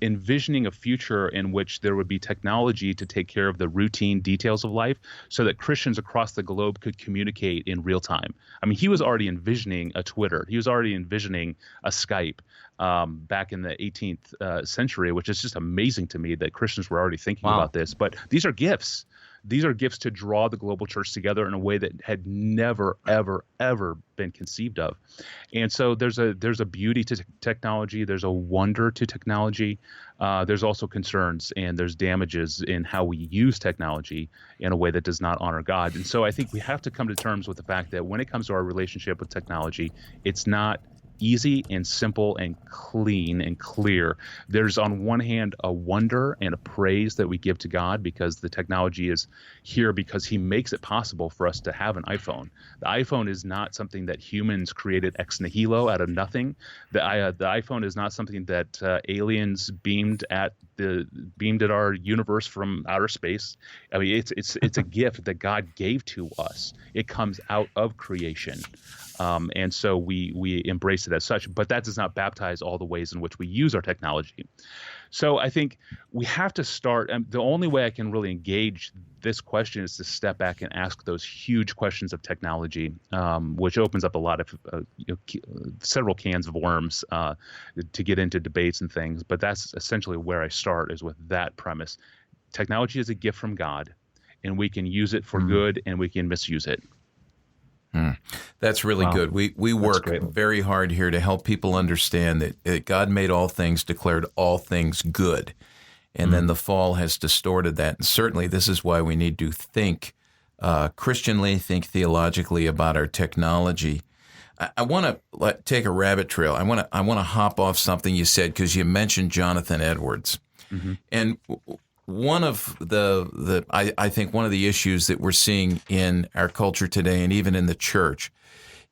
envisioning a future in which there would be technology to take care of the routine details of life so that Christians across the globe could communicate in real time. I mean, he was already envisioning a Twitter. He was already envisioning a Skype back in the 18th century, which is just amazing to me that Christians were already thinking about this. But these are gifts. These are gifts to draw the global church together in a way that had never, ever, ever been conceived of. And so there's a beauty to technology. There's a wonder to technology. There's also concerns and there's damages in how we use technology in a way that does not honor God. And so I think we have to come to terms with the fact that when it comes to our relationship with technology, it's not easy and simple and clean and clear. There's on one hand a wonder and a praise that we give to God because the technology is here because he makes it possible for us to have an iPhone. The iPhone is not something that humans created ex nihilo out of nothing. The iPhone is not something that aliens beamed at our universe from outer space. I mean, it's a gift that God gave to us. It comes out of creation. And so we embrace it as such, but that does not baptize all the ways in which we use our technology. So I think we have to start, and the only way I can really engage this question is to step back and ask those huge questions of technology, which opens up a lot of several cans of worms to get into debates and things. But that's essentially where I start, is with that premise. Technology is a gift from God, and we can use it for good and we can misuse it. That's really good. We work very hard here to help people understand that God made all things, declared all things good. And then the fall has distorted that. And certainly this is why we need to think Christianly, think theologically about our technology. I want to take a rabbit trail. I want to hop off something you said because you mentioned Jonathan Edwards. And one of I think one of the issues that we're seeing in our culture today and even in the church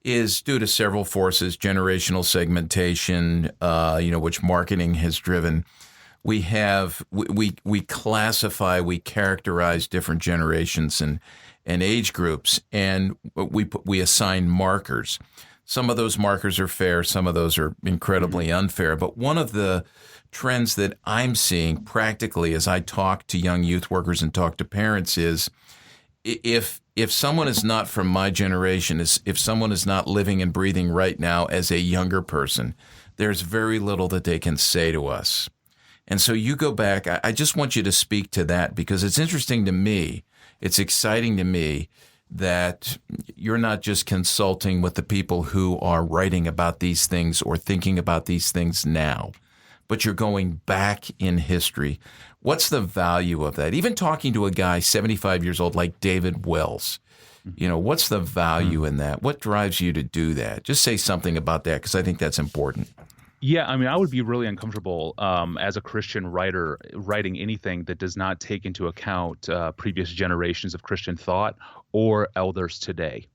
is due to several forces, generational segmentation, which marketing has driven. We classify, we characterize different generations and age groups, and we assign markers. Some of those markers are fair, some of those are incredibly unfair. But one of the trends that I'm seeing practically as I talk to young youth workers and talk to parents is if someone is not from my generation, if someone is not living and breathing right now as a younger person, there's very little that they can say to us. And so you go back, I just want you to speak to that because it's interesting to me, it's exciting to me that you're not just consulting with the people who are writing about these things or thinking about these things now, but you're going back in history. What's the value of that? Even talking to a guy 75 years old like David Wells, what's the value in that? What drives you to do that? Just say something about that because I think that's important. Yeah, I mean, I would be really uncomfortable as a Christian writer writing anything that does not take into account previous generations of Christian thought or elders today.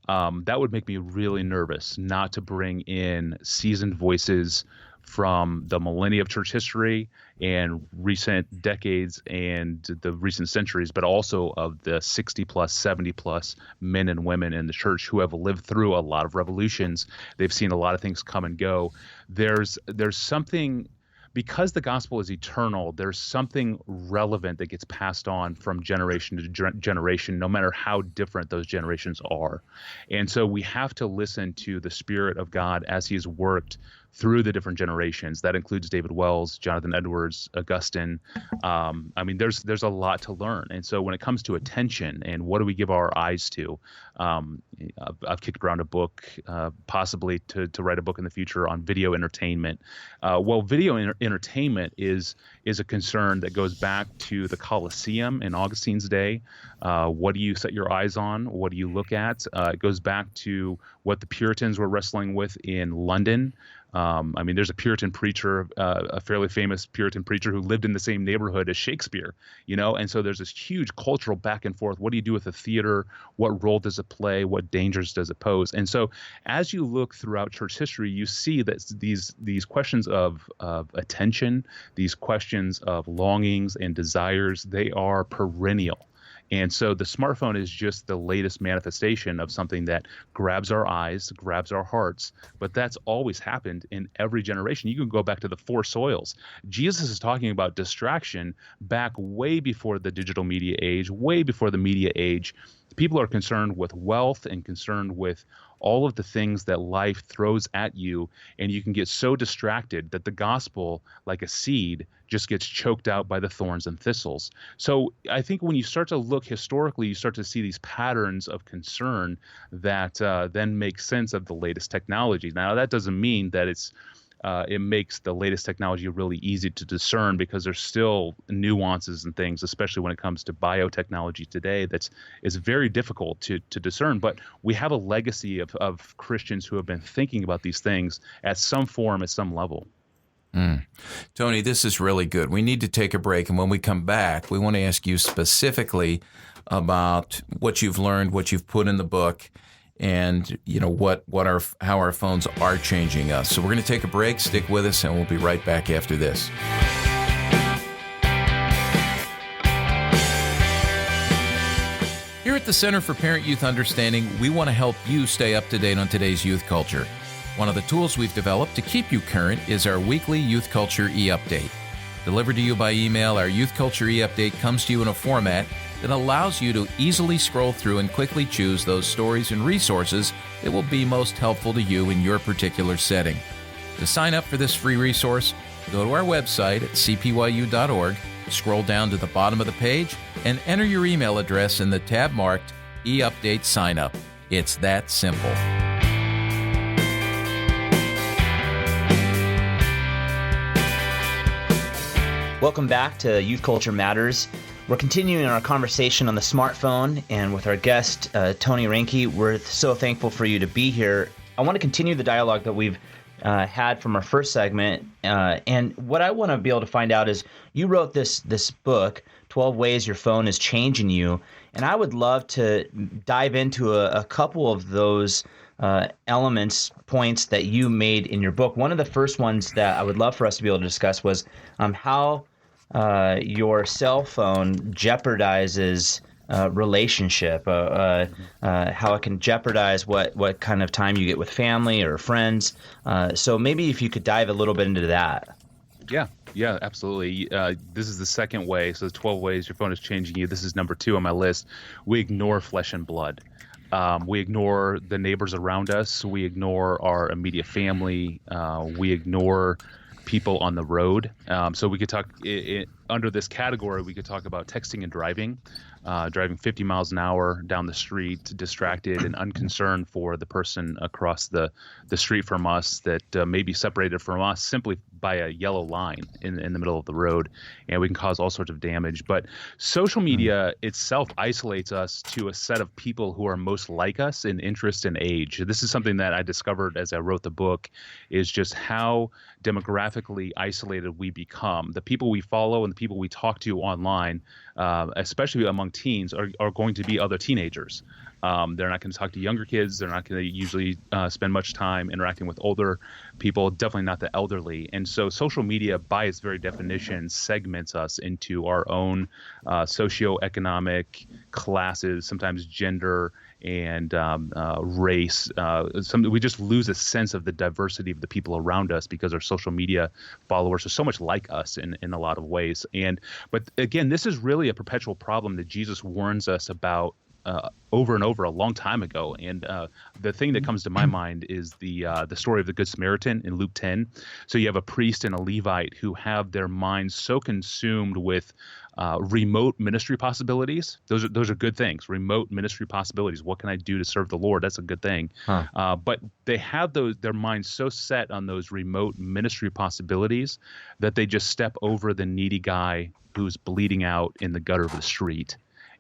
That would make me really nervous not to bring in seasoned voices from the millennia of church history and recent decades and the recent centuries, but also of the 60 plus, 70 plus men and women in the church who have lived through a lot of revolutions. They've seen a lot of things come and go. There's something, because the gospel is eternal, there's something relevant that gets passed on from generation to generation, no matter how different those generations are. And so we have to listen to the Spirit of God as he's worked through the different generations. That includes David Wells, Jonathan Edwards, Augustine. I mean, there's a lot to learn. And so when it comes to attention and what do we give our eyes to, I've kicked around a book, possibly to write a book in the future on video entertainment. Video entertainment is a concern that goes back to the Colosseum in Augustine's day. What do you set your eyes on? What do you look at? It goes back to what the Puritans were wrestling with in London. I mean, there's a Puritan preacher, a fairly famous Puritan preacher who lived in the same neighborhood as Shakespeare, and so there's this huge cultural back and forth. What do you do with the theater? What role does it play? What dangers does it pose? And so as you look throughout church history, you see that these questions of attention, these questions of longings and desires, they are perennial. And so the smartphone is just the latest manifestation of something that grabs our eyes, grabs our hearts. But that's always happened in every generation. You can go back to the four soils. Jesus is talking about distraction back way before the digital media age, way before the media age. People are concerned with wealth and concerned with all of the things that life throws at you, and you can get so distracted that the gospel, like a seed, just gets choked out by the thorns and thistles. So I think when you start to look historically, you start to see these patterns of concern that then make sense of the latest technology. Now, that doesn't mean that it makes the latest technology really easy to discern, because there's still nuances and things, especially when it comes to biotechnology today, is very difficult to discern. But we have a legacy of Christians who have been thinking about these things at some form, at some level. Tony, this is really good. We need to take a break, and when we come back, we want to ask you specifically about what you've learned, what you've put in the book, and how our phones are changing us. So we're going to take a break. Stick with us, and we'll be right back after this. Here at the Center for Parent-Youth Understanding, we want to help you stay up to date on today's youth culture. One of the tools we've developed to keep you current is our weekly Youth Culture e-update. Delivered to you by email, our Youth Culture e-update comes to you in a format that allows you to easily scroll through and quickly choose those stories and resources that will be most helpful to you in your particular setting. To sign up for this free resource, go to our website at cpyu.org, scroll down to the bottom of the page, and enter your email address in the tab marked e-update sign up. It's that simple. Welcome back to Youth Culture Matters. We're continuing our conversation on the smartphone, and with our guest, Tony Reinke. We're so thankful for you to be here. I want to continue the dialogue that we've had from our first segment, and what I want to be able to find out is, you wrote this book, 12 Ways Your Phone is Changing You, and I would love to dive into a couple of those points that you made in your book. One of the first ones that I would love for us to be able to discuss was how your cell phone jeopardizes relationship, how it can jeopardize what kind of time you get with family or friends. So maybe if you could dive a little bit into that. Yeah, absolutely. This is the second way. So 12 ways your phone is changing you. This is number 2 on my list. We ignore flesh and blood. We ignore the neighbors around us. We ignore our immediate family. We ignore people on the road. So we could talk under this category. We could talk about texting and driving 50 miles an hour down the street, distracted and unconcerned for the person across the street from us that may be separated from us simply by a yellow line in the middle of the road, and we can cause all sorts of damage. But social media itself isolates us to a set of people who are most like us in interest and age. This is something that I discovered as I wrote the book, is just how demographically isolated we become. The people we follow and the people we talk to online, especially among teens, are going to be other teenagers. They're not going to talk to younger kids. They're not going to usually spend much time interacting with older people, definitely not the elderly. And so social media, by its very definition, segments us into our own socioeconomic classes, sometimes gender and race. We just lose a sense of the diversity of the people around us because our social media followers are so much like us in a lot of ways. But again, this is really a perpetual problem that Jesus warns us about over and over a long time ago. And the thing that comes to my mind is the story of the Good Samaritan in Luke 10. So you have a priest and a Levite who have their minds so consumed with remote ministry possibilities. Those are good things. Remote ministry possibilities. What can I do to serve the Lord? That's a good thing. But they have their minds so set on those remote ministry possibilities that they just step over the needy guy who's bleeding out in the gutter of the street.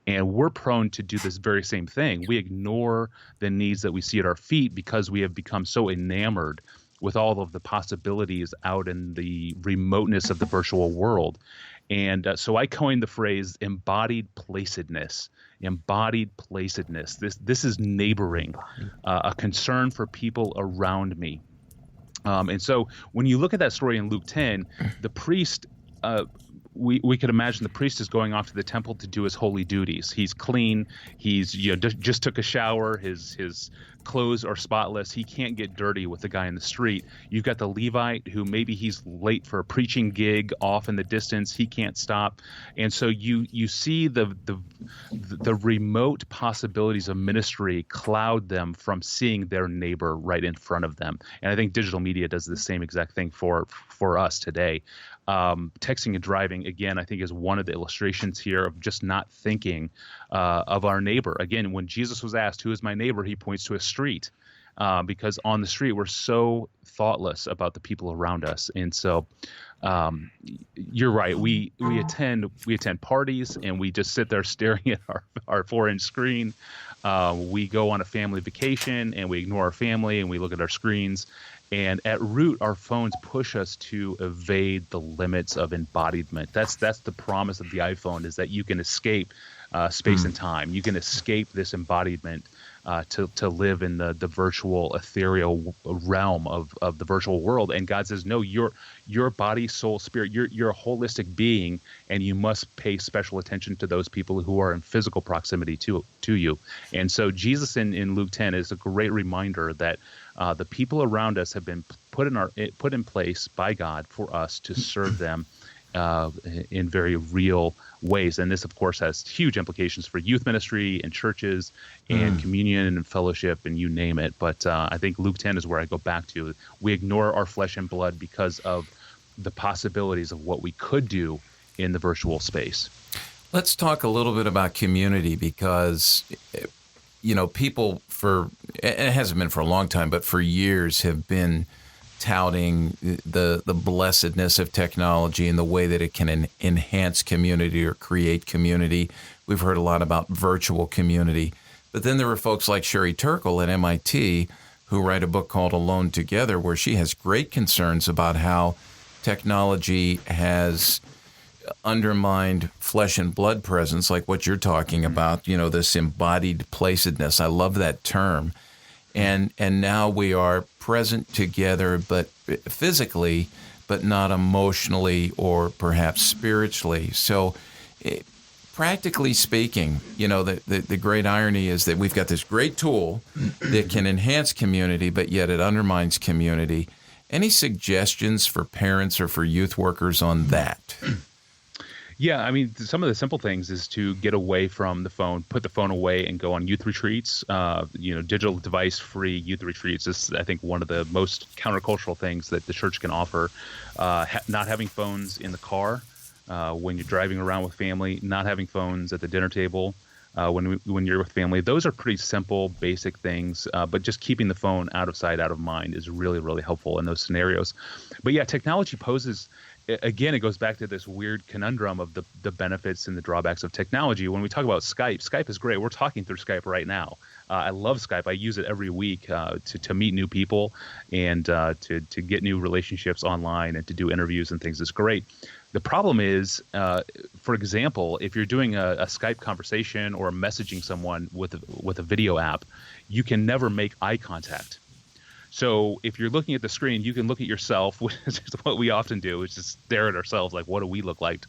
And we're prone to do this very same thing. We ignore the needs that we see at our feet because we have become so enamored with all of the possibilities out in the remoteness of the virtual world. And so I coined the phrase embodied placidness. Embodied placidness. This is neighboring, a concern for people around me. And so when you look at that story in Luke 10, the priest we could imagine the priest is going off to the temple to do his holy duties. He's clean. He's just took a shower. His clothes are spotless. He can't get dirty with the guy in the street. You've got the Levite who maybe he's late for a preaching gig off in the distance. He can't stop, and so you see the remote possibilities of ministry cloud them from seeing their neighbor right in front of them. And I think digital media does the same exact thing for us today. Texting and driving, again, I think is one of the illustrations here of just not thinking of our neighbor. Again, when Jesus was asked, who is my neighbor, he points to a street, because on the street we're so thoughtless about the people around us. And so you're right. We attend parties and we just sit there staring at our 4-inch screen. We go on a family vacation and we ignore our family and we look at our screens. And at root, our phones push us to evade the limits of embodiment. That's the promise of the iPhone, is that you can escape space and time. You can escape this embodiment to live in the virtual, ethereal realm of the virtual world. And God says, no, your body, soul, spirit, you're a holistic being, and you must pay special attention to those people who are in physical proximity to you. And so Jesus in Luke 10 is a great reminder that the people around us have been put in place by God for us to serve them in very real ways. And this, of course, has huge implications for youth ministry and churches and communion and fellowship and you name it. But I think Luke 10 is where I go back to. We ignore our flesh and blood because of the possibilities of what we could do in the virtual space. Let's talk a little bit about community, because people and it hasn't been for a long time, but for years have been touting the blessedness of technology and the way that it can enhance community or create community. We've heard a lot about virtual community. But then there were folks like Sherry Turkle at MIT who write a book called Alone Together, where she has great concerns about how technology has undermined flesh and blood presence, like what you're talking about, this embodied placidness. I love that term. And now we are present together, but physically, but not emotionally or perhaps spiritually. So practically speaking, the great irony is that we've got this great tool that can enhance community, but yet it undermines community. Any suggestions for parents or for youth workers on that? Yeah, I mean, some of the simple things is to get away from the phone, put the phone away, and go on youth retreats. Digital device-free youth retreats is, I think, one of the most countercultural things that the church can offer. Not having phones in the car when you're driving around with family, not having phones at the dinner table when you're with family. Those are pretty simple, basic things, but just keeping the phone out of sight, out of mind is really, really helpful in those scenarios. But yeah, technology poses. Again, it goes back to this weird conundrum of the benefits and the drawbacks of technology. When we talk about Skype is great. We're talking through Skype right now. I love Skype. I use it every week to meet new people and to get new relationships online and to do interviews and things. It's great. The problem is, for example, if you're doing a Skype conversation or messaging someone with a video app, you can never make eye contact. So if you're looking at the screen, you can look at yourself, which is what we often do, is just stare at ourselves like, what do we look like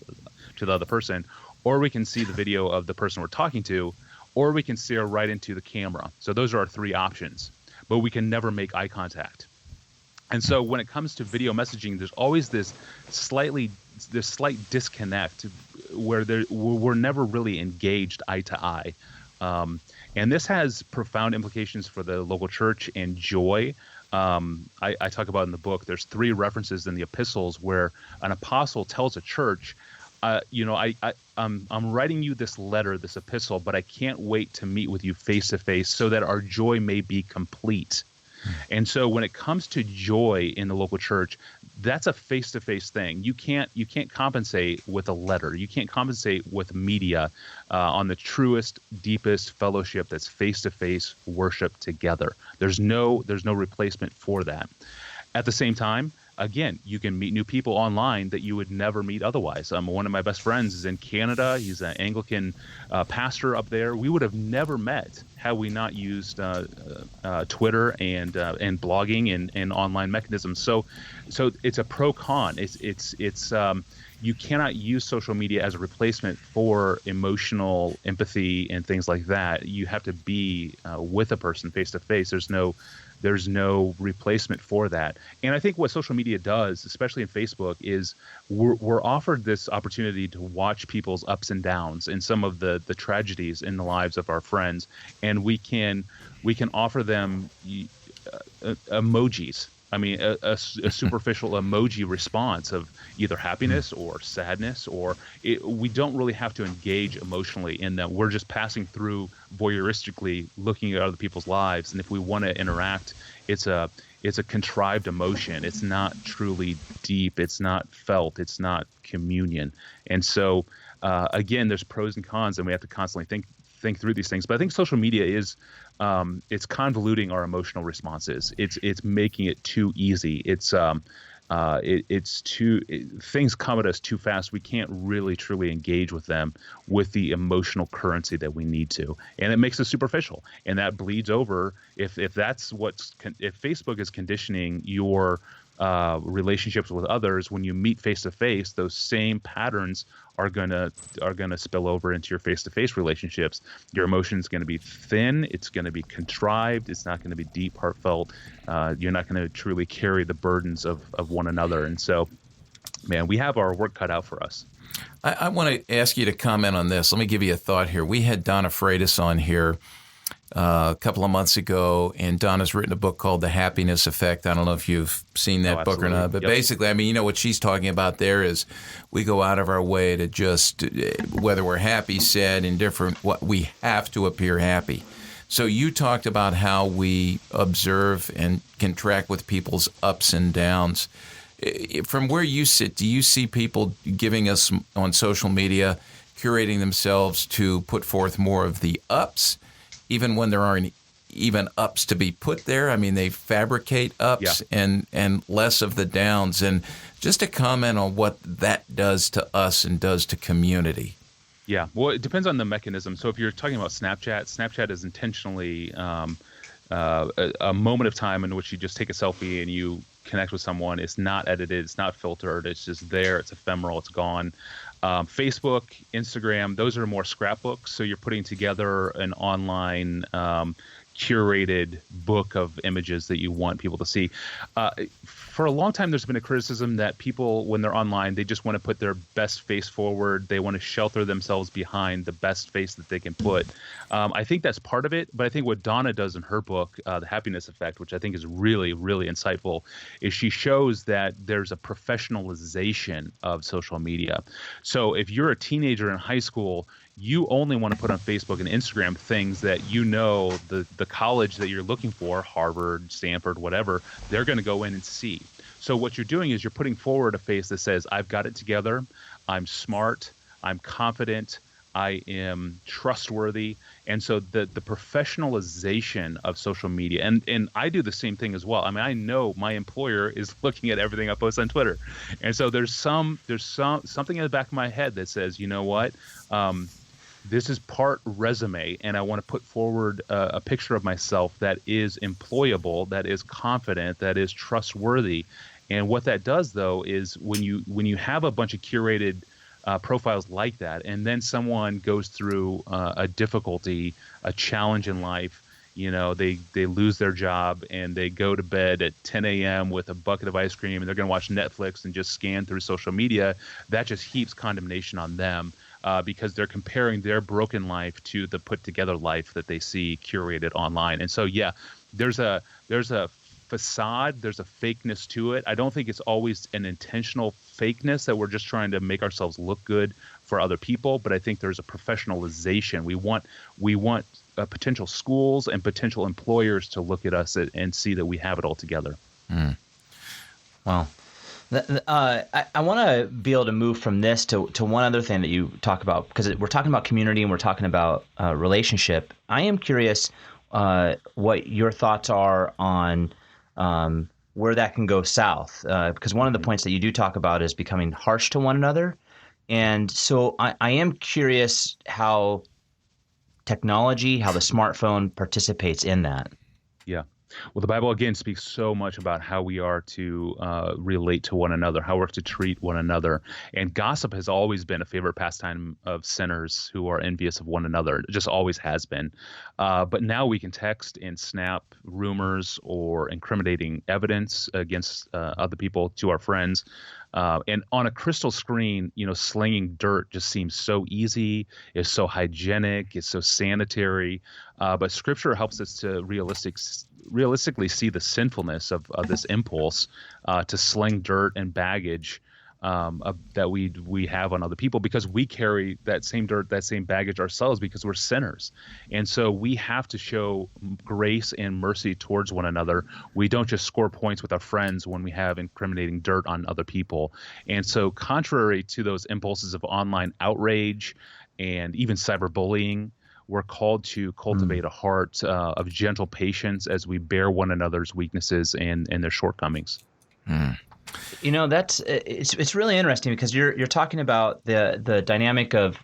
to the other person? Or we can see the video of the person we're talking to, or we can stare right into the camera. So those are our three options, but we can never make eye contact. And so when it comes to video messaging, there's always this slight disconnect where we're never really engaged eye to eye. And this has profound implications for the local church and joy. I talk about in the book, there's 3 references in the epistles where an apostle tells a church, I'm writing you this letter, this epistle, but I can't wait to meet with you face to face so that our joy may be complete. And so when it comes to joy in the local church, that's a face-to-face thing. You can't compensate with a letter. You can't compensate with media on the truest, deepest fellowship that's face-to-face worship together. There's no replacement for that. At the same time, again, you can meet new people online that you would never meet otherwise. One of my best friends is in Canada. He's an Anglican pastor up there. We would have never met had we not used Twitter and blogging and online mechanisms. So it's a pro-con. It's you cannot use social media as a replacement for emotional empathy and things like that. You have to be with a person face to face. There's no replacement for that. And I think what social media does, especially in Facebook, is we're offered this opportunity to watch people's ups and downs and some of the tragedies in the lives of our friends, and we can offer them emojis. I mean, a superficial emoji response of either happiness or sadness, we don't really have to engage emotionally in them. We're just passing through voyeuristically, looking at other people's lives. And if we want to interact, it's a contrived emotion. It's not truly deep. It's not felt. It's not communion. And so, again, there's pros and cons, and we have to constantly think through these things. But I think social media is it's convoluting our emotional responses. It's making it too easy. Things come at us too fast. We can't really truly engage with them with the emotional currency that we need to, and it makes us superficial. And that bleeds over. If Facebook is conditioning your relationships with others, when you meet face to face, those same patterns are gonna spill over into your face to face relationships. Your emotion is going to be thin. It's going to be contrived. It's not going to be deep, heartfelt. You're not going to truly carry the burdens of one another. And so, man, we have our work cut out for us. I want to ask you to comment on this. Let me give you a thought here. We had Donna Freitas on here a couple of months ago, and Donna's written a book called The Happiness Effect. I don't know if you've seen that book or not, but basically, I mean, you know, what she's talking about there is we go out of our way to just, whether we're happy, sad, indifferent, we have to appear happy. So you talked about how we observe and can track with people's ups and downs. From where you sit, do you see people giving us on social media, curating themselves to put forth more of the ups, even when there aren't even ups to be put there? I mean, they fabricate ups and less of the downs. And just a comment on what that does to us and does to community. Yeah, well, it depends on the mechanism. So if you're talking about Snapchat is intentionally a moment of time in which you just take a selfie and you connect with someone. It's not edited. It's not filtered. It's just there. It's ephemeral. It's gone. Facebook, Instagram, those are more scrapbooks. So you're putting together an online curated book of images that you want people to see. For a long time, there's been a criticism that people, when they're online, they just want to put their best face forward. They want to shelter themselves behind the best face that they can put. I think that's part of it. But I think what Donna does in her book, The Happiness Effect, which I think is really, really insightful, is she shows that there's a professionalization of social media. So if you're a teenager in high school, you only want to put on Facebook and Instagram things that you know the college that you're looking for, Harvard, Stanford, whatever, they're going to go in and see. So what you're doing is you're putting forward a face that says, I've got it together, I'm smart, I'm confident, I am trustworthy. And so the professionalization of social media, and I do the same thing as well. I mean, I know my employer is looking at everything I post on Twitter. And so there's something in the back of my head that says, you know what? This is part resume, and I want to put forward a picture of myself that is employable, that is confident, that is trustworthy. And what that does, though, is when you have a bunch of curated profiles like that, and then someone goes through a difficulty, a challenge in life, you know, they lose their job and they go to bed at 10 a.m. with a bucket of ice cream, and they're going to watch Netflix and just scan through social media. That just heaps condemnation on them. Because they're comparing their broken life to the put together life that they see curated online. And so, yeah, there's a facade, there's a fakeness to it. I don't think it's always an intentional fakeness that we're just trying to make ourselves look good for other people. But I think there's a professionalization. We want potential schools and potential employers to look at us and see that we have it all together. Mm. Wow. I want to be able to move from this to one other thing that you talk about, because we're talking about community and we're talking about relationship. I am curious what your thoughts are on where that can go south, because one of the points that you do talk about is becoming harsh to one another. And so I am curious how technology, how the smartphone participates in that. Yeah. Well, the Bible, again, speaks so much about how we are to relate to one another, how we're to treat one another. And gossip has always been a favorite pastime of sinners who are envious of one another. It just always has been. But now we can text and snap rumors or incriminating evidence against other people to our friends. And on a crystal screen, slinging dirt just seems so easy. It's so hygienic. It's so sanitary. But Scripture helps us to realistically see the sinfulness of this impulse to sling dirt and baggage that we have on other people, because we carry that same dirt, that same baggage ourselves, because we're sinners. And so we have to show grace and mercy towards one another. We don't just score points with our friends when we have incriminating dirt on other people. And so contrary to those impulses of online outrage and even cyberbullying, we're called to cultivate a heart of gentle patience as we bear one another's weaknesses and their shortcomings. It's really interesting, because you're talking about the dynamic of,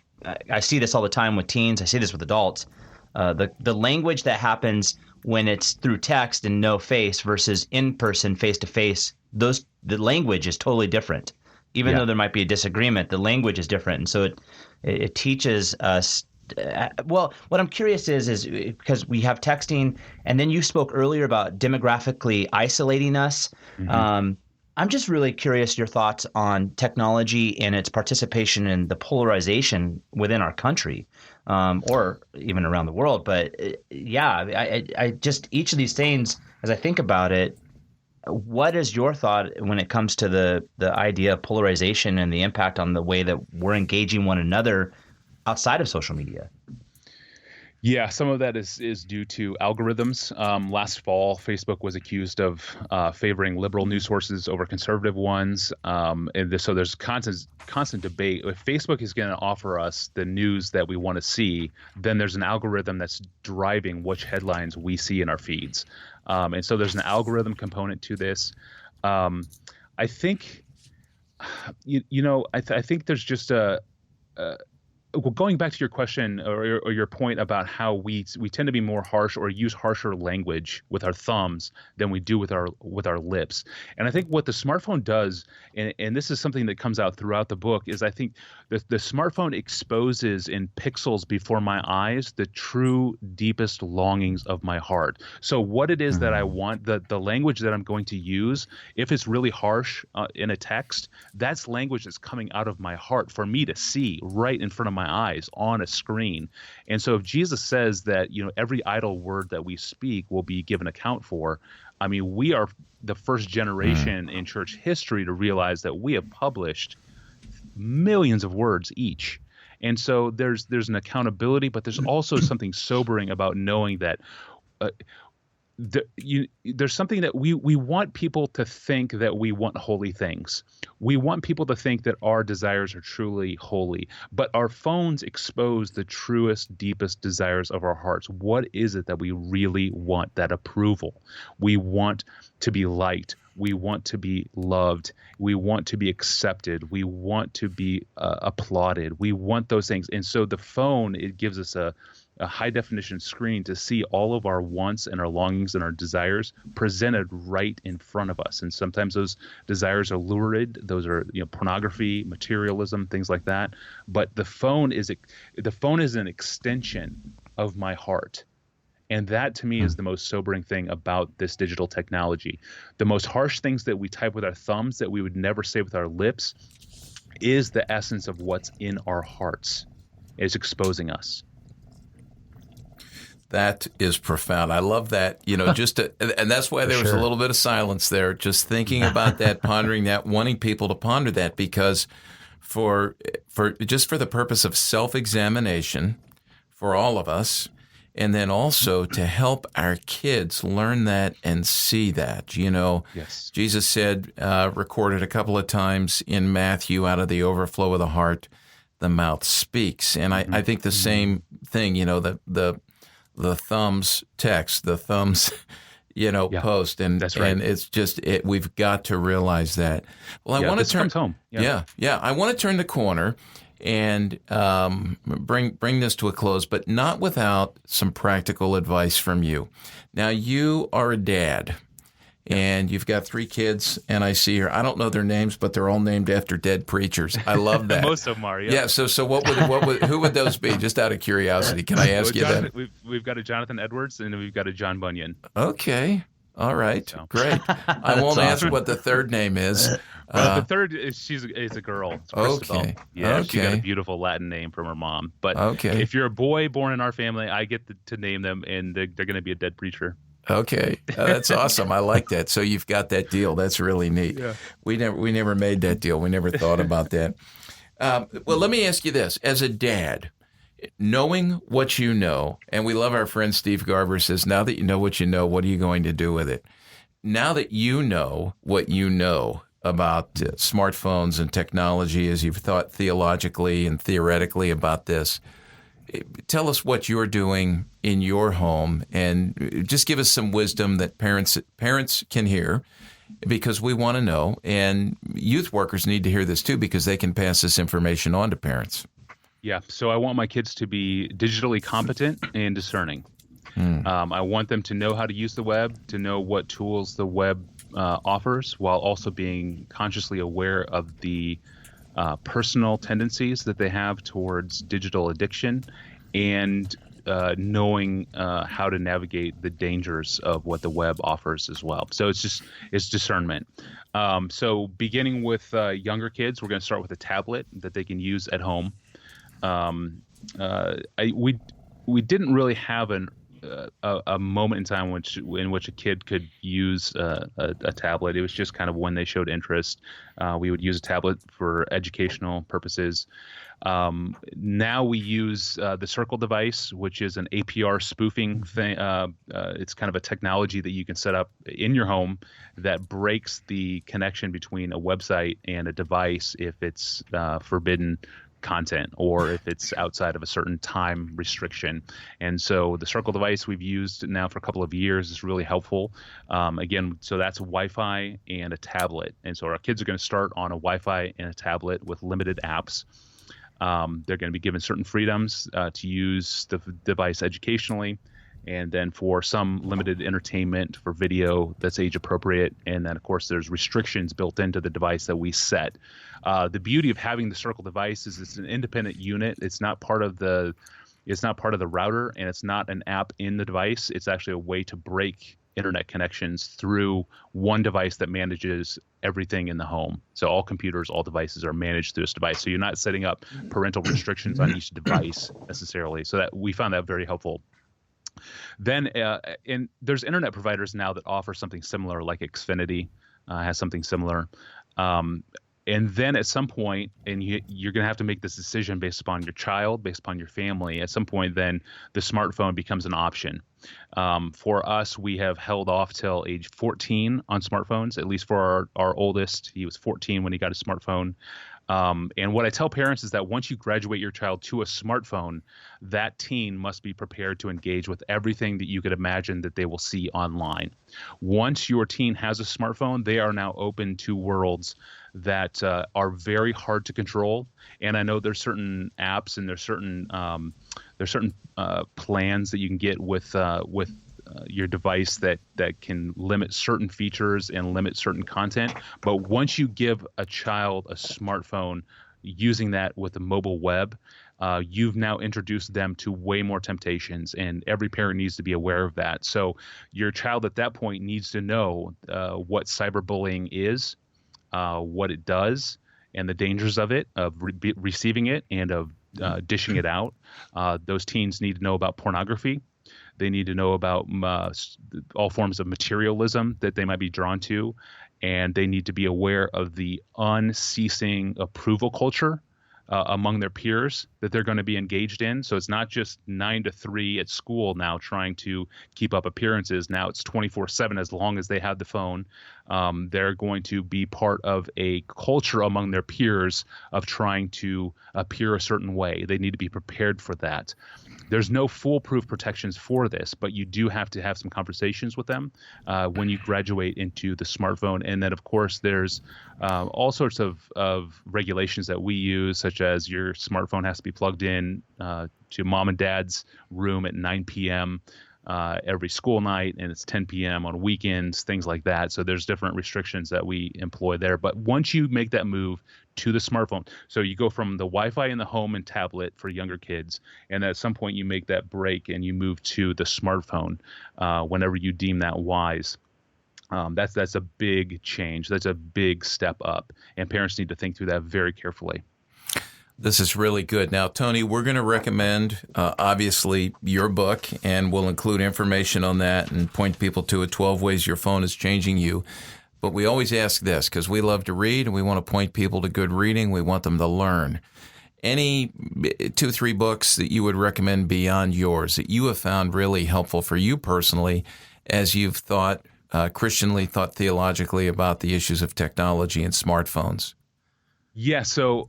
I see this all the time with teens. I see this with adults. The language that happens when it's through text and no face versus in person, face to face. The language is totally different. Even though there might be a disagreement, the language is different, and so it teaches us. Well, what I'm curious is because we have texting, and then you spoke earlier about demographically isolating us. Mm-hmm. I'm just really curious your thoughts on technology and its participation in the polarization within our country, or even around the world. But I just, each of these things, as I think about it, what is your thought when it comes to the idea of polarization and the impact on the way that we're engaging one another outside of social media? Yeah, some of that is due to algorithms. Last fall, Facebook was accused of favoring liberal news sources over conservative ones. So there's constant debate. If Facebook is going to offer us the news that we want to see, then there's an algorithm that's driving which headlines we see in our feeds. And so there's an algorithm component to this. I think, I think there's just going back to your question or your point about how we tend to be more harsh or use harsher language with our thumbs than we do with our lips. And I think what the smartphone does, and this is something that comes out throughout the book, is I think the smartphone exposes in pixels before my eyes the true deepest longings of my heart. So what it is that I want, the language that I'm going to use, if it's really harsh in a text, that's language that's coming out of my heart for me to see right in front of my eyes on a screen. And so if Jesus says that, every idle word that we speak will be given account for, I mean, we are the first generation in church history to realize that we have published millions of words each. And so there's an accountability, but there's also something sobering about knowing that there's something that we want people to think that we want holy things. We want people to think that our desires are truly holy, but our phones expose the truest, deepest desires of our hearts. What is it that we really want? That approval. We want to be liked. We want to be loved. We want to be accepted. We want to be applauded. We want those things. And so the phone, it gives us a high definition screen to see all of our wants and our longings and our desires presented right in front of us. And sometimes those desires are lurid. Those are, pornography, materialism, things like that. But the phone is an extension of my heart. And that, to me, is the most sobering thing about this digital technology. The most harsh things that we type with our thumbs that we would never say with our lips is the essence of what's in our hearts. It's exposing us. That is profound. I love that, and that's why there was a little bit of silence there, just thinking about that, pondering that, wanting people to ponder that, because for the purpose of self-examination for all of us, and then also to help our kids learn that and see that, Yes. Jesus said, recorded a couple of times in Matthew, out of the overflow of the heart, the mouth speaks. And I think the same thing, the thumbs text, the thumbs, post, and that's right. And it's just we've got to realize that. Well, I want to turn home. I want to turn the corner and bring this to a close, but not without some practical advice from you. Now, you are a dad, and you've got 3 kids, and I see here, I don't know their names, but they're all named after dead preachers. I love that. Most of them are, yeah. Yeah, so who would those be? Just out of curiosity, can I ask you that? We've got a Jonathan Edwards, and we've got a John Bunyan. Okay. All right. So. Great. I won't ask what the third name is. The third is a girl. It's Christabel. Okay. Yeah, okay. She got a beautiful Latin name from her mom. But okay. if you're a boy born in our family, I get to name them, and they're going to be a dead preacher. Okay, that's awesome. I like that. So you've got that deal. That's really neat. Yeah. We never made that deal. We never thought about that. Well, let me ask you this: as a dad, knowing what you know, and we love our friend Steve Garber says, now that you know what you know, what are you going to do with it? Now that you know what you know about smartphones and technology, as you've thought theologically and theoretically about this, tell us what you're doing in your home, and just give us some wisdom that parents can hear, because we want to know, and youth workers need to hear this too, because they can pass this information on to parents. Yeah, so I want my kids to be digitally competent and discerning. I want them to know how to use the web, to know what tools the web offers, while also being consciously aware of the personal tendencies that they have towards digital addiction, and knowing how to navigate the dangers of what the web offers as well. So it's discernment. So beginning with younger kids, we're going to start with a tablet that they can use at home. We didn't really have a moment in time in which a kid could use a tablet. It was just kind of when they showed interest. We would use a tablet for educational purposes. Now we use the Circle device, which is an APR spoofing thing. It's kind of a technology that you can set up in your home that breaks the connection between a website and a device if it's forbidden content, or if it's outside of a certain time restriction. And so the Circle device we've used now for a couple of years is really helpful. Again, so that's Wi-Fi and a tablet. And so our kids are going to start on a Wi-Fi and a tablet with limited apps. They're going to be given certain freedoms to use the device educationally, and then for some limited entertainment for video that's age appropriate. And then, of course, there's restrictions built into the device that we set. The beauty of having the Circle device is it's an independent unit. It's not part of the router, and it's not an app in the device. It's actually a way to break internet connections through one device that manages everything in the home. So all computers, all devices are managed through this device. So you're not setting up parental restrictions on each device necessarily. So that we found that very helpful. Then and there's internet providers now that offer something similar, like Xfinity has something similar. And then at some point, and you're going to have to make this decision based upon your child, based upon your family. At some point, then the smartphone becomes an option. For us, we have held off till age 14 on smartphones, at least for our oldest. He was 14 when he got a smartphone. And what I tell parents is that once you graduate your child to a smartphone, that teen must be prepared to engage with everything that you could imagine that they will see online. Once your teen has a smartphone, they are now open to worlds that are very hard to control. And I know there's certain apps and there's certain plans that you can get with your device that can limit certain features and limit certain content. But once you give a child a smartphone using that with the mobile web, you've now introduced them to way more temptations, and every parent needs to be aware of that. So your child at that point needs to know what cyberbullying is, what it does, and the dangers of it, of receiving it, and of dishing it out. Those teens need to know about pornography. They need to know about all forms of materialism that they might be drawn to, and they need to be aware of the unceasing approval culture among their peers that they're going to be engaged in. So it's not just 9 to 3 at school now trying to keep up appearances. Now it's 24/7 as long as they have the phone. They're going to be part of a culture among their peers of trying to appear a certain way. They need to be prepared for that. There's no foolproof protections for this, but you do have to have some conversations with them when you graduate into the smartphone. And then, of course, there's all sorts of regulations that we use, such such as your smartphone has to be plugged in to mom and dad's room at 9 p.m. Every school night, and it's 10 p.m. on weekends, things like that. So there's different restrictions that we employ there. But once you make that move to the smartphone, so you go from the Wi-Fi in the home and tablet for younger kids, and at some point you make that break and you move to the smartphone whenever you deem that wise. That's a big change. That's a big step up, and parents need to think through that very carefully. This is really good. Now, Tony, we're going to recommend, obviously, your book, and we'll include information on that and point people to it, 12 Ways Your Phone is Changing You. But we always ask this because we love to read, and we want to point people to good reading. We want them to learn. Any 2-3 books that you would recommend beyond yours that you have found really helpful for you personally as you've thought Christianly, thought theologically about the issues of technology and smartphones? Yeah, so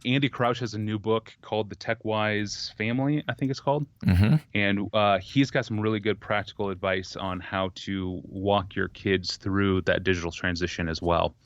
Andy Crouch has a new book called The Tech Wise Family, I think it's called. Mm-hmm. And he's got some really good practical advice on how to walk your kids through that digital transition as well.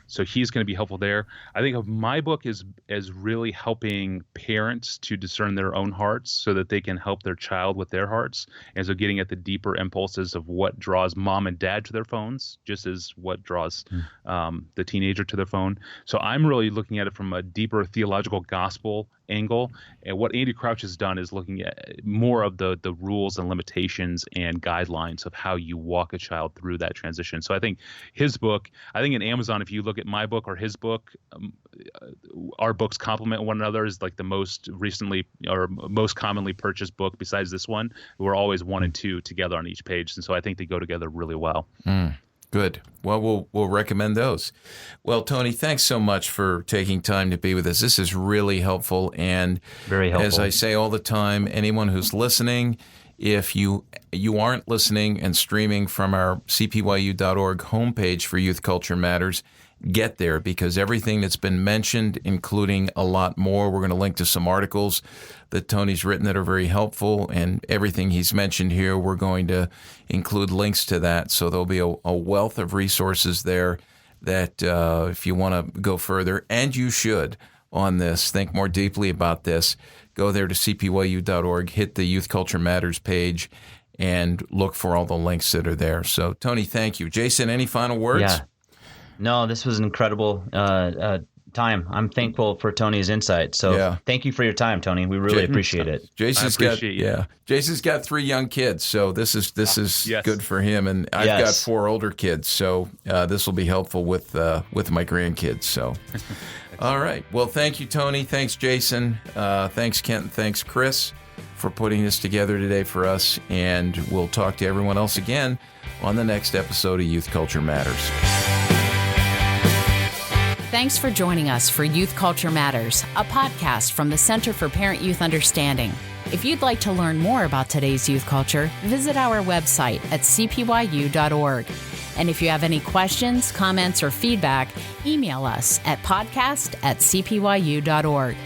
So he's going to be helpful there. I think of my book is really helping parents to discern their own hearts so that they can help their child with their hearts. And so getting at the deeper impulses of what draws mom and dad to their phones, just as what draws the teenager to their phone. So I'm really looking at it from a deeper theological gospel angle. And what Andy Crouch has done is looking at more of the rules and limitations and guidelines of how you walk a child through that transition. So I think his book, I think in Amazon, if you look at my book or his book, our books complement one another, is like the most recently or most commonly purchased book besides this one. We're always 1 and 2 together on each page. And so I think they go together really well. Good. Well, we'll recommend those. Well, Tony, thanks so much for taking time to be with us. This is really helpful. And very helpful. As I say all the time, anyone who's listening, if you aren't listening and streaming from our cpyu.org homepage for Youth Culture Matters, get there, because everything that's been mentioned, including a lot more, we're going to link to some articles that Tony's written that are very helpful, and everything he's mentioned here, we're going to include links to that. So there'll be a wealth of resources there that if you want to go further, and you should, on this, think more deeply about this, go there to cpyu.org, hit the Youth Culture Matters page, and look for all the links that are there. So, Tony, thank you. Jason, any final words? Yeah. No, this was an incredible time. I'm thankful for Tony's insight. So Thank you for your time, Tony. We really appreciate it. Jason's got 3 young kids, so this is good for him. And I've got 4 older kids, so this will be helpful with my grandkids. So, all right. Well, thank you, Tony. Thanks, Jason. Thanks, Kent. And thanks, Chris, for putting this together today for us. And we'll talk to everyone else again on the next episode of Youth Culture Matters. Thanks for joining us for Youth Culture Matters, a podcast from the Center for Parent-Youth Understanding. If you'd like to learn more about today's youth culture, visit our website at cpyu.org. And if you have any questions, comments, or feedback, email us at podcast@cpyu.org.